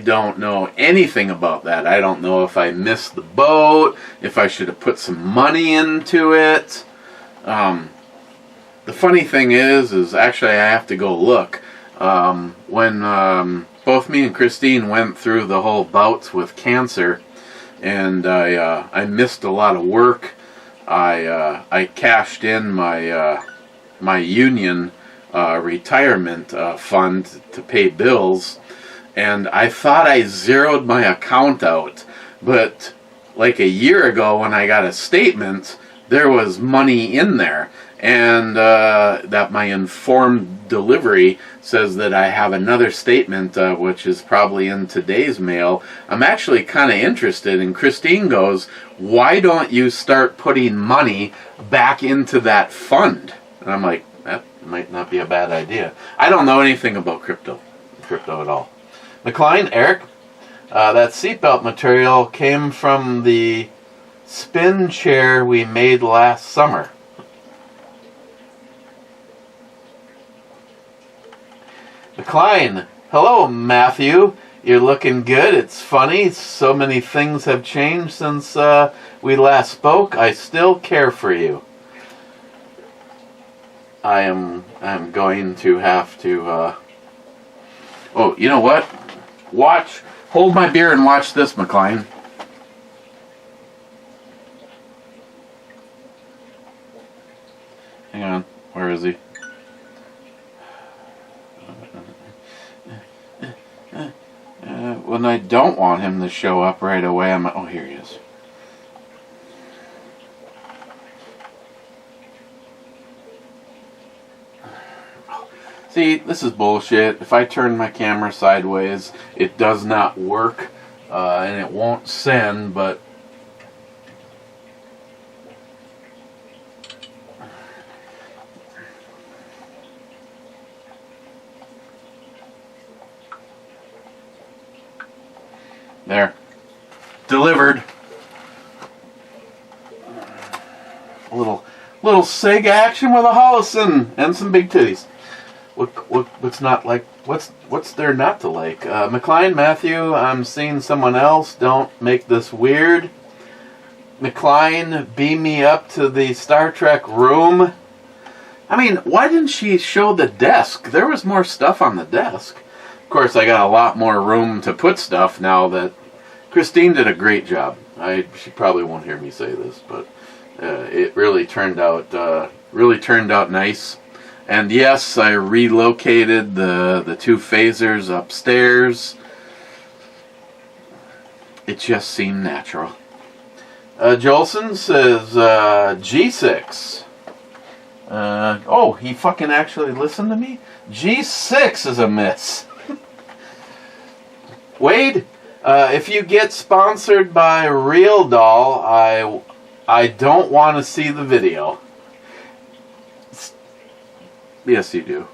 don't know anything about that. I don't know if I missed the boat, if I should have put some money into it. The funny thing is actually I have to go look. When both me and Christine went through the whole bouts with cancer, and I missed a lot of work. I cashed in my union retirement fund to pay bills, and I thought I zeroed my account out, but like a year ago when I got a statement, there was money in there, and that my informed delivery says that I have another statement, which is probably in today's mail. I'm actually kind of interested, and Christine goes, why don't you start putting money back into that fund? And I'm like, that might not be a bad idea. I don't know anything about crypto at all. McLean, Eric, that seatbelt material came from the spin chair we made last summer. McLean, hello, Matthew. You're looking good. It's funny. So many things have changed since we last spoke. I still care for you. I'm going to have to. Oh, you know what? Hold my beer and watch this, McLean. Hang on. Where is he? When I don't want him to show up right away, oh, here he is. See, this is bullshit. If I turn my camera sideways, it does not work, and it won't send, but... There. Delivered. A little sig action with a Holtzman and some big titties. What's there not to like? McLean, Matthew, I'm seeing someone else. Don't make this weird. McLean, beam me up to the Star Trek room. I mean, why didn't she show the desk? There was more stuff on the desk. Of course, I got a lot more room to put stuff now that Christine did a great job. She probably won't hear me say this, but it really turned out nice. And yes, I relocated the two phasers upstairs. It just seemed natural. Jolson says G6. Oh, he fucking actually listened to me? G6 is a miss. Wade, if you get sponsored by Real Doll, I don't want to see the video. Yes, you do.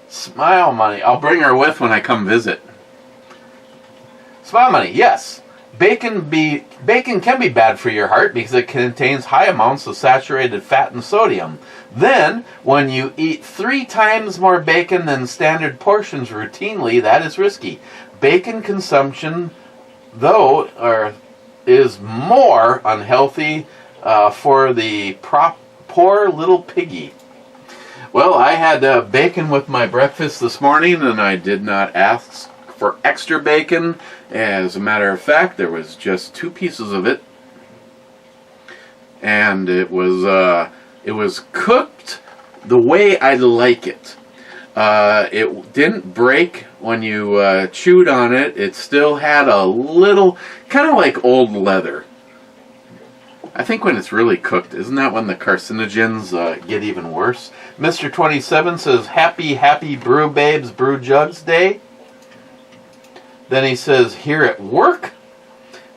Smile Money. I'll bring her with when I come visit. Smile Money, yes. Bacon can be bad for your heart because it contains high amounts of saturated fat and sodium. Then, when you eat 3 times more bacon than standard portions routinely, that is risky. Bacon consumption, though, is more unhealthy for the poor little piggy. Well, I had bacon with my breakfast this morning, and I did not ask for extra bacon. As a matter of fact, there was just 2 pieces of it, and it was cooked the way I like it. It didn't break when you chewed on it. It still had a little, kind of like old leather. I think when it's really cooked, isn't that when the carcinogens get even worse? Mr. 27 says, Happy Brew Babes Brew Jugs Day. Then he says, here at work.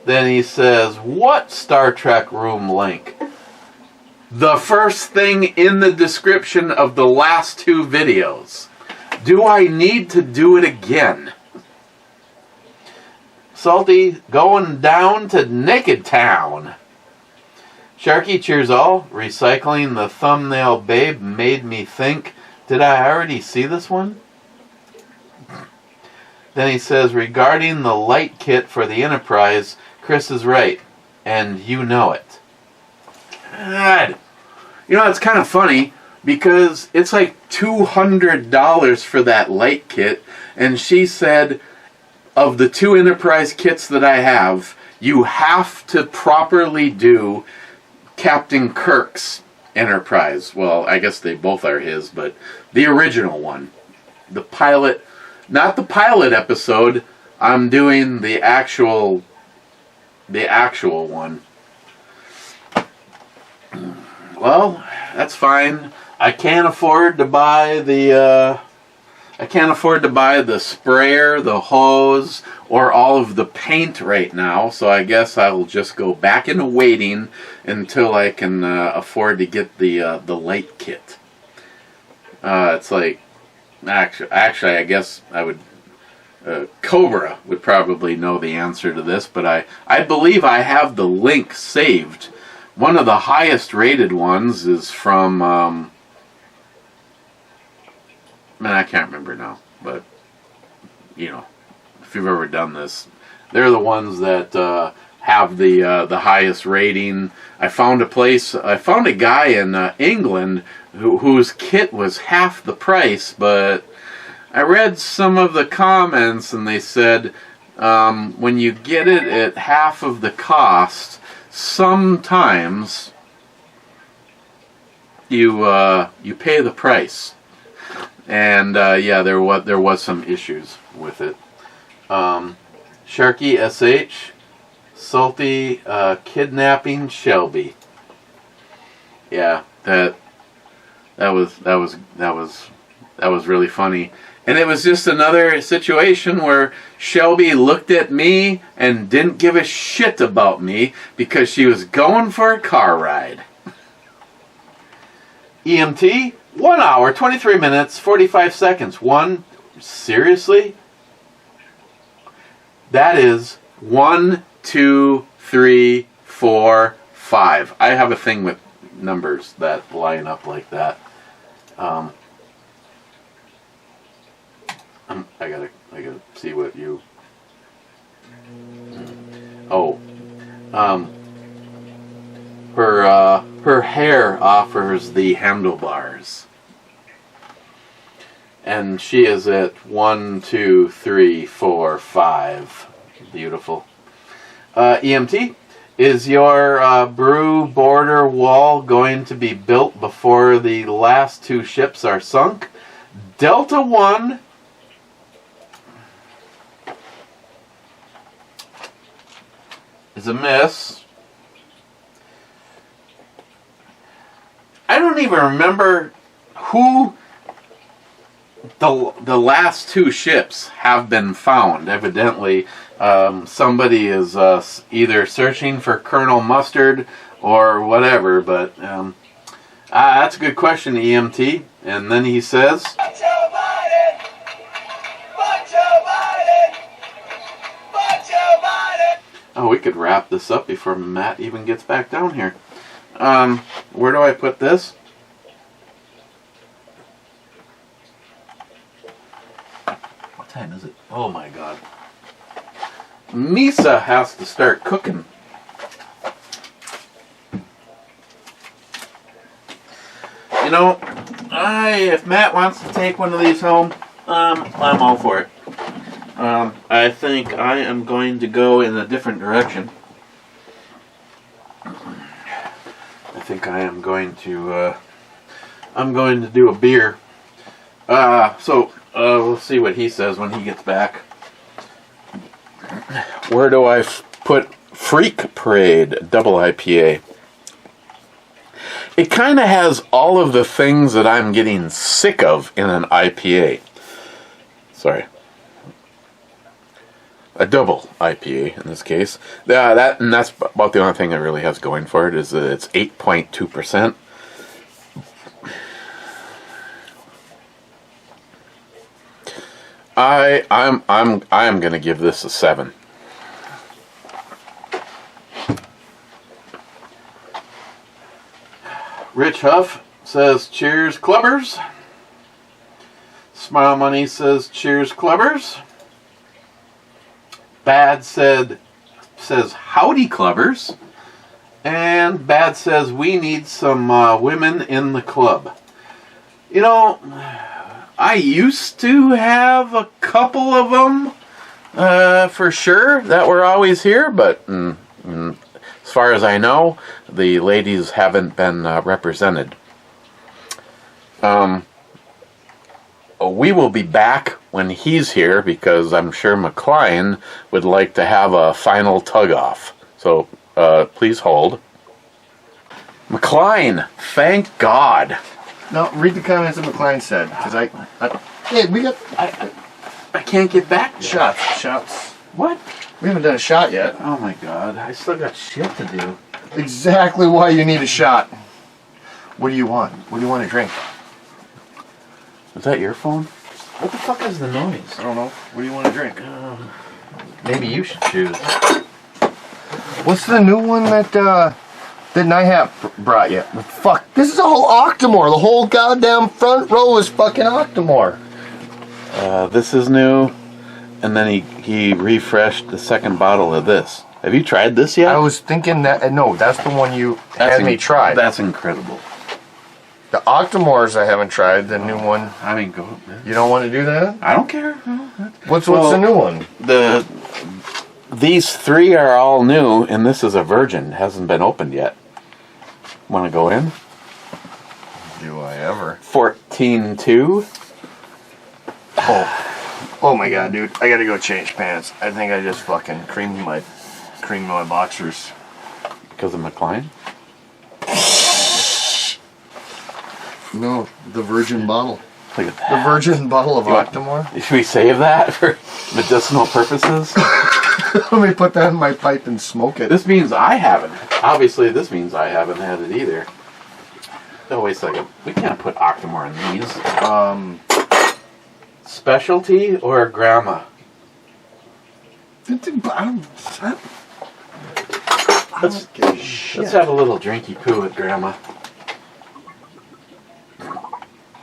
Then he says, what Star Trek room link? The first thing in the description of the last 2 videos. Do I need to do it again? Salty going down to Naked Town. Sharky, cheers all. Recycling the thumbnail babe made me think, did I already see this one? Then he says, regarding the light kit for the Enterprise, Chris is right, and you know it. God. You know, it's kind of funny, because it's like $200 for that light kit, and she said, of the 2 Enterprise kits that I have, you have to properly do Captain Kirk's Enterprise. Well, I guess they both are his, but the original one. The pilot, not the pilot episode, I'm doing the actual one. Well, that's fine. I can't afford to buy the sprayer, the hose, or all of the paint right now, so I guess I will just go back into waiting until I can afford to get the light kit. It's like, actually, I guess I would, Cobra would probably know the answer to this, but I believe I have the link saved. One of the highest rated ones is from, man, I can't remember now, but you know, if you've ever done this, they're the ones that have the highest rating. I found a guy in England whose kit was half the price, but I read some of the comments and they said when you get it at half of the cost, sometimes you pay the price. And yeah, there was some issues with it. Sharky SH, Salty kidnapping Shelby. Yeah, that was really funny. And it was just another situation where Shelby looked at me and didn't give a shit about me because she was going for a car ride. EMT, 1 hour, 23 minutes, 45 seconds. Seriously? That is 1, 2, 3, 4, 5. I have a thing with numbers that line up like that. I gotta see what you. Oh, her hair offers the handlebars, and she is at 1, 2, 3, 4, 5. Beautiful. EMT, is your brew border wall going to be built before the last 2 ships are sunk? Delta 1. Is a miss. I don't even remember who the last 2 ships have been found. Evidently, somebody is either searching for Colonel Mustard or whatever. But that's a good question, EMT. And then he says, "Fuck Joe Biden! Fuck Joe Biden! Fuck Joe Biden!" Oh, we could wrap this up before Matt even gets back down here. Where do I put this? What time is it? Oh my God. Misa has to start cooking. You know, if Matt wants to take one of these home, I'm all for it. I think I am going to go in a different direction. I think I am going to do a beer. So we'll see what he says when he gets back. Where do I put Freak Parade Double IPA? It kind of has all of the things that I'm getting sick of in an IPA. Sorry. A double IPA in this case. That's about the only thing it really has going for it, is that it's 8.2%. I'm gonna give this a 7. Rich Huff says cheers clubbers. Smile Money says cheers clubbers. Bad says howdy clubbers. And Bad says we need some women in the club. You know, I used to have a couple of them for sure that were always here, but as far as I know, the ladies haven't been represented. We will be back when he's here, because I'm sure McLean would like to have a final tug-off. So please hold. McLean, thank God. No, read the comments that McLean said, because hey, we got... I can't get back. Shots. What? We haven't done a shot yet. Oh my God, I still got shit to do. Exactly why you need a shot. What do you want? What do you want to drink? Is that your phone? What the fuck is the noise? I don't know. What do you want to drink? Maybe you should choose. What's the new one that Nihap brought you? Fuck, this is a whole Octomore. The whole goddamn front row is fucking Octomore. This is new. and then he refreshed the second bottle of this. Have you tried this yet? I was thinking that. No, that's the one you had me try. That's incredible. The Octomores I haven't tried. The new one. I mean, go. You don't want to do that? I don't care. What's the new one? These three are all new, and this is a virgin. Hasn't been opened yet. Want to go in? Do I ever? 14.2. Oh my god, dude! I gotta go change pants. I think I just fucking creamed my boxers. Because of McLean? No, the virgin bottle. Look at that. The virgin bottle of Octomore. Should we save that for medicinal purposes? Let me put that in my pipe and smoke it. This means I haven't. Obviously, this means I haven't had it either. Oh, wait a second. We can't put Octomore in these. Specialty or grandma? Let's have a little drinky poo with grandma.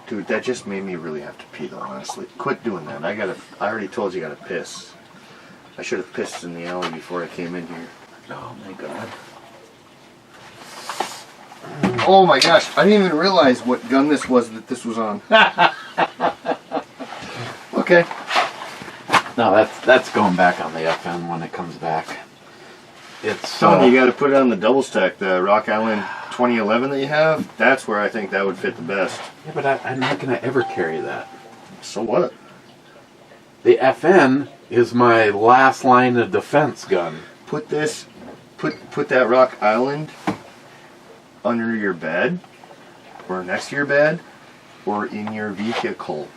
Dude, that just made me really have to pee though, honestly. Quit doing that. I already told you I gotta piss. I should have pissed in the alley before I came in here. Oh my god. Oh my gosh, I didn't even realize what gun this was that this was on. Okay. No, that's going back on the FN when it comes back. It's you gotta put it on the double stack, the Rock Island 2011 that you have. That's where I think that would fit the best. Yeah, but I'm not gonna ever carry that. So what? The FN is my last line of defense gun. Put that Rock Island under your bed, or next to your bed, or in your vehicle.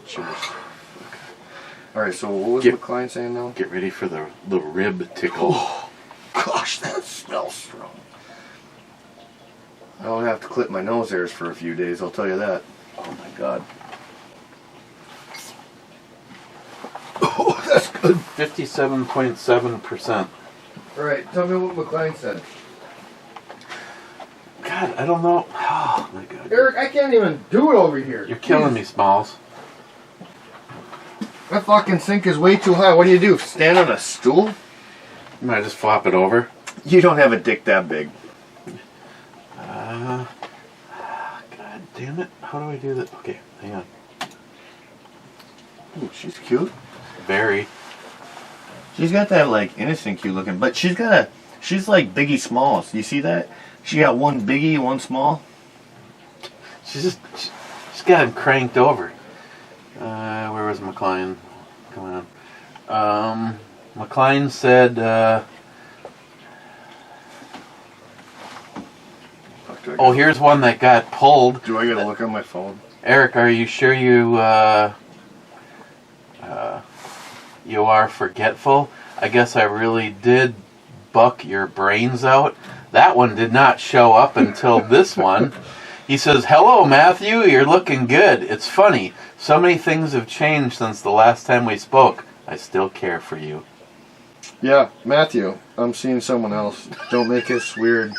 Cheers. Okay. Alright, so what was McLean saying now? Get ready for the rib tickle. Oh, gosh, that smells strong. I don't have to clip my nose hairs for a few days, I'll tell you that. Oh my god. Oh, that's good. 57.7%. Alright, tell me what McLean said. God, I don't know. Oh my god. Eric, I can't even do it over here. You're killing me, Smalls. That fucking sink is way too high. What do? Stand on a stool? You might just flop it over. You don't have a dick that big. God damn it. How do I do that? Okay, hang on. Ooh, she's cute. Very. She's got that like innocent cute looking, but she's like Biggie Smalls. You see that? She got one Biggie, one small. She's got him cranked over. Where was McLean? Come on. McLean said, here's one that got pulled. Do I gotta look on my phone? Eric, are you sure you are forgetful? I guess I really did buck your brains out. That one did not show up until this one. He says, hello, Matthew, you're looking good. It's funny. So many things have changed since the last time we spoke. I still care for you. Yeah, Matthew, I'm seeing someone else. Don't make this weird.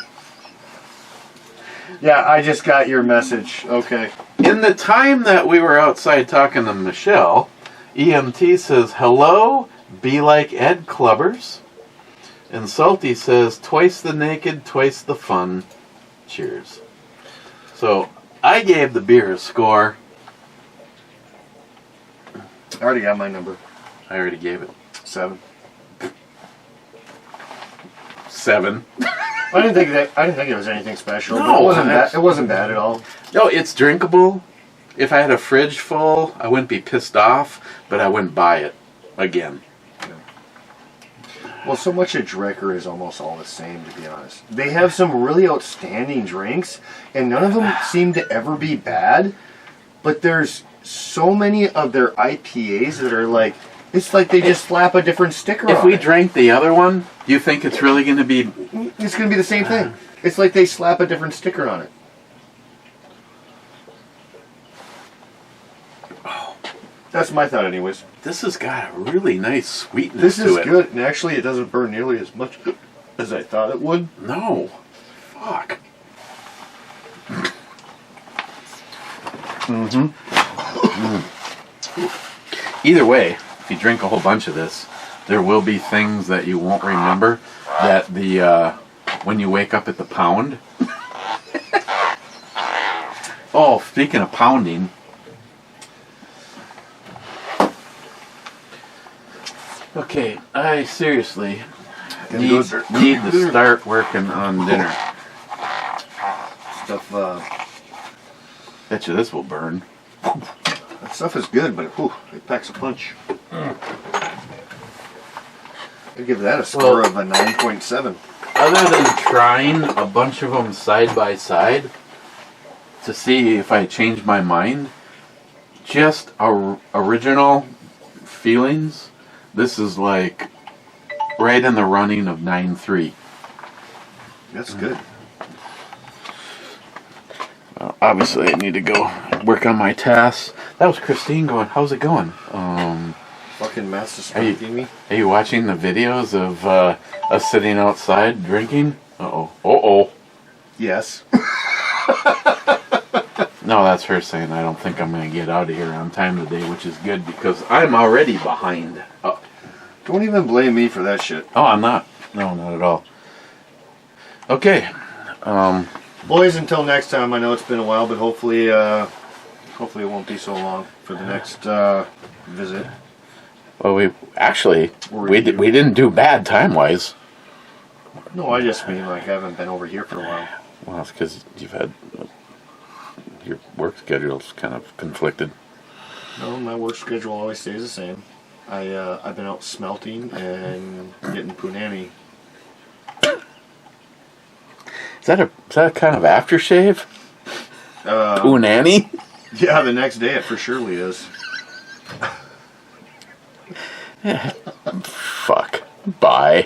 Yeah, I just got your message. Okay. In the time that we were outside talking to Michelle, EMT says, hello, be like Ed Clubbers. And Salty says, twice the naked, twice the fun. Cheers. So, I gave the beer a score. I already got my number. I already gave it. 7. 7. I didn't think it was anything special. No, but it wasn't bad. It wasn't bad at all. No, it's drinkable. If I had a fridge full, I wouldn't be pissed off, but I wouldn't buy it again. Well, so much of Drecker is almost all the same, to be honest. They have some really outstanding drinks, and none of them seem to ever be bad. But there's so many of their IPAs that are like, it's like they just slap a different sticker on it. If we drank the other one, do you think it's really going to be... It's going to be the same thing. It's like they slap a different sticker on it. That's my thought anyways. This has got a really nice sweetness This to is it. good, and actually it doesn't burn nearly as much as I thought it would. No. Fuck. Either way, if you drink a whole bunch of this, there will be things that you won't remember that when you wake up at the pound. Oh, speaking of pounding, okay, I seriously need to start working on dinner. Stuff, Bet you this will burn. that stuff is good, but it packs a punch. I'd give that a score of a 9.7. Other than trying a bunch of them side by side to see if I change my mind, just original feelings, this is like right in the running of 9.3. That's good. Obviously, I need to go work on my tasks. That was Christine going, how's it going? Fucking master spanking me. Are you watching the videos of us sitting outside drinking? Uh-oh. Yes. No, that's her saying I don't think I'm going to get out of here on time today, which is good because I'm already behind. Don't even blame me for that shit. Oh, I'm not. No, not at all. Okay. Boys, until next time. I know it's been a while, but hopefully it won't be so long for the next visit. Well, we didn't do bad time-wise. No, I just mean like I haven't been over here for a while. Well, it's because you've had your work schedule's kind of conflicted. No, my work schedule always stays the same. I've been out smelting and getting punani. Is that a kind of aftershave? Punani? Yeah, the next day it for surely is. Fuck. Bye.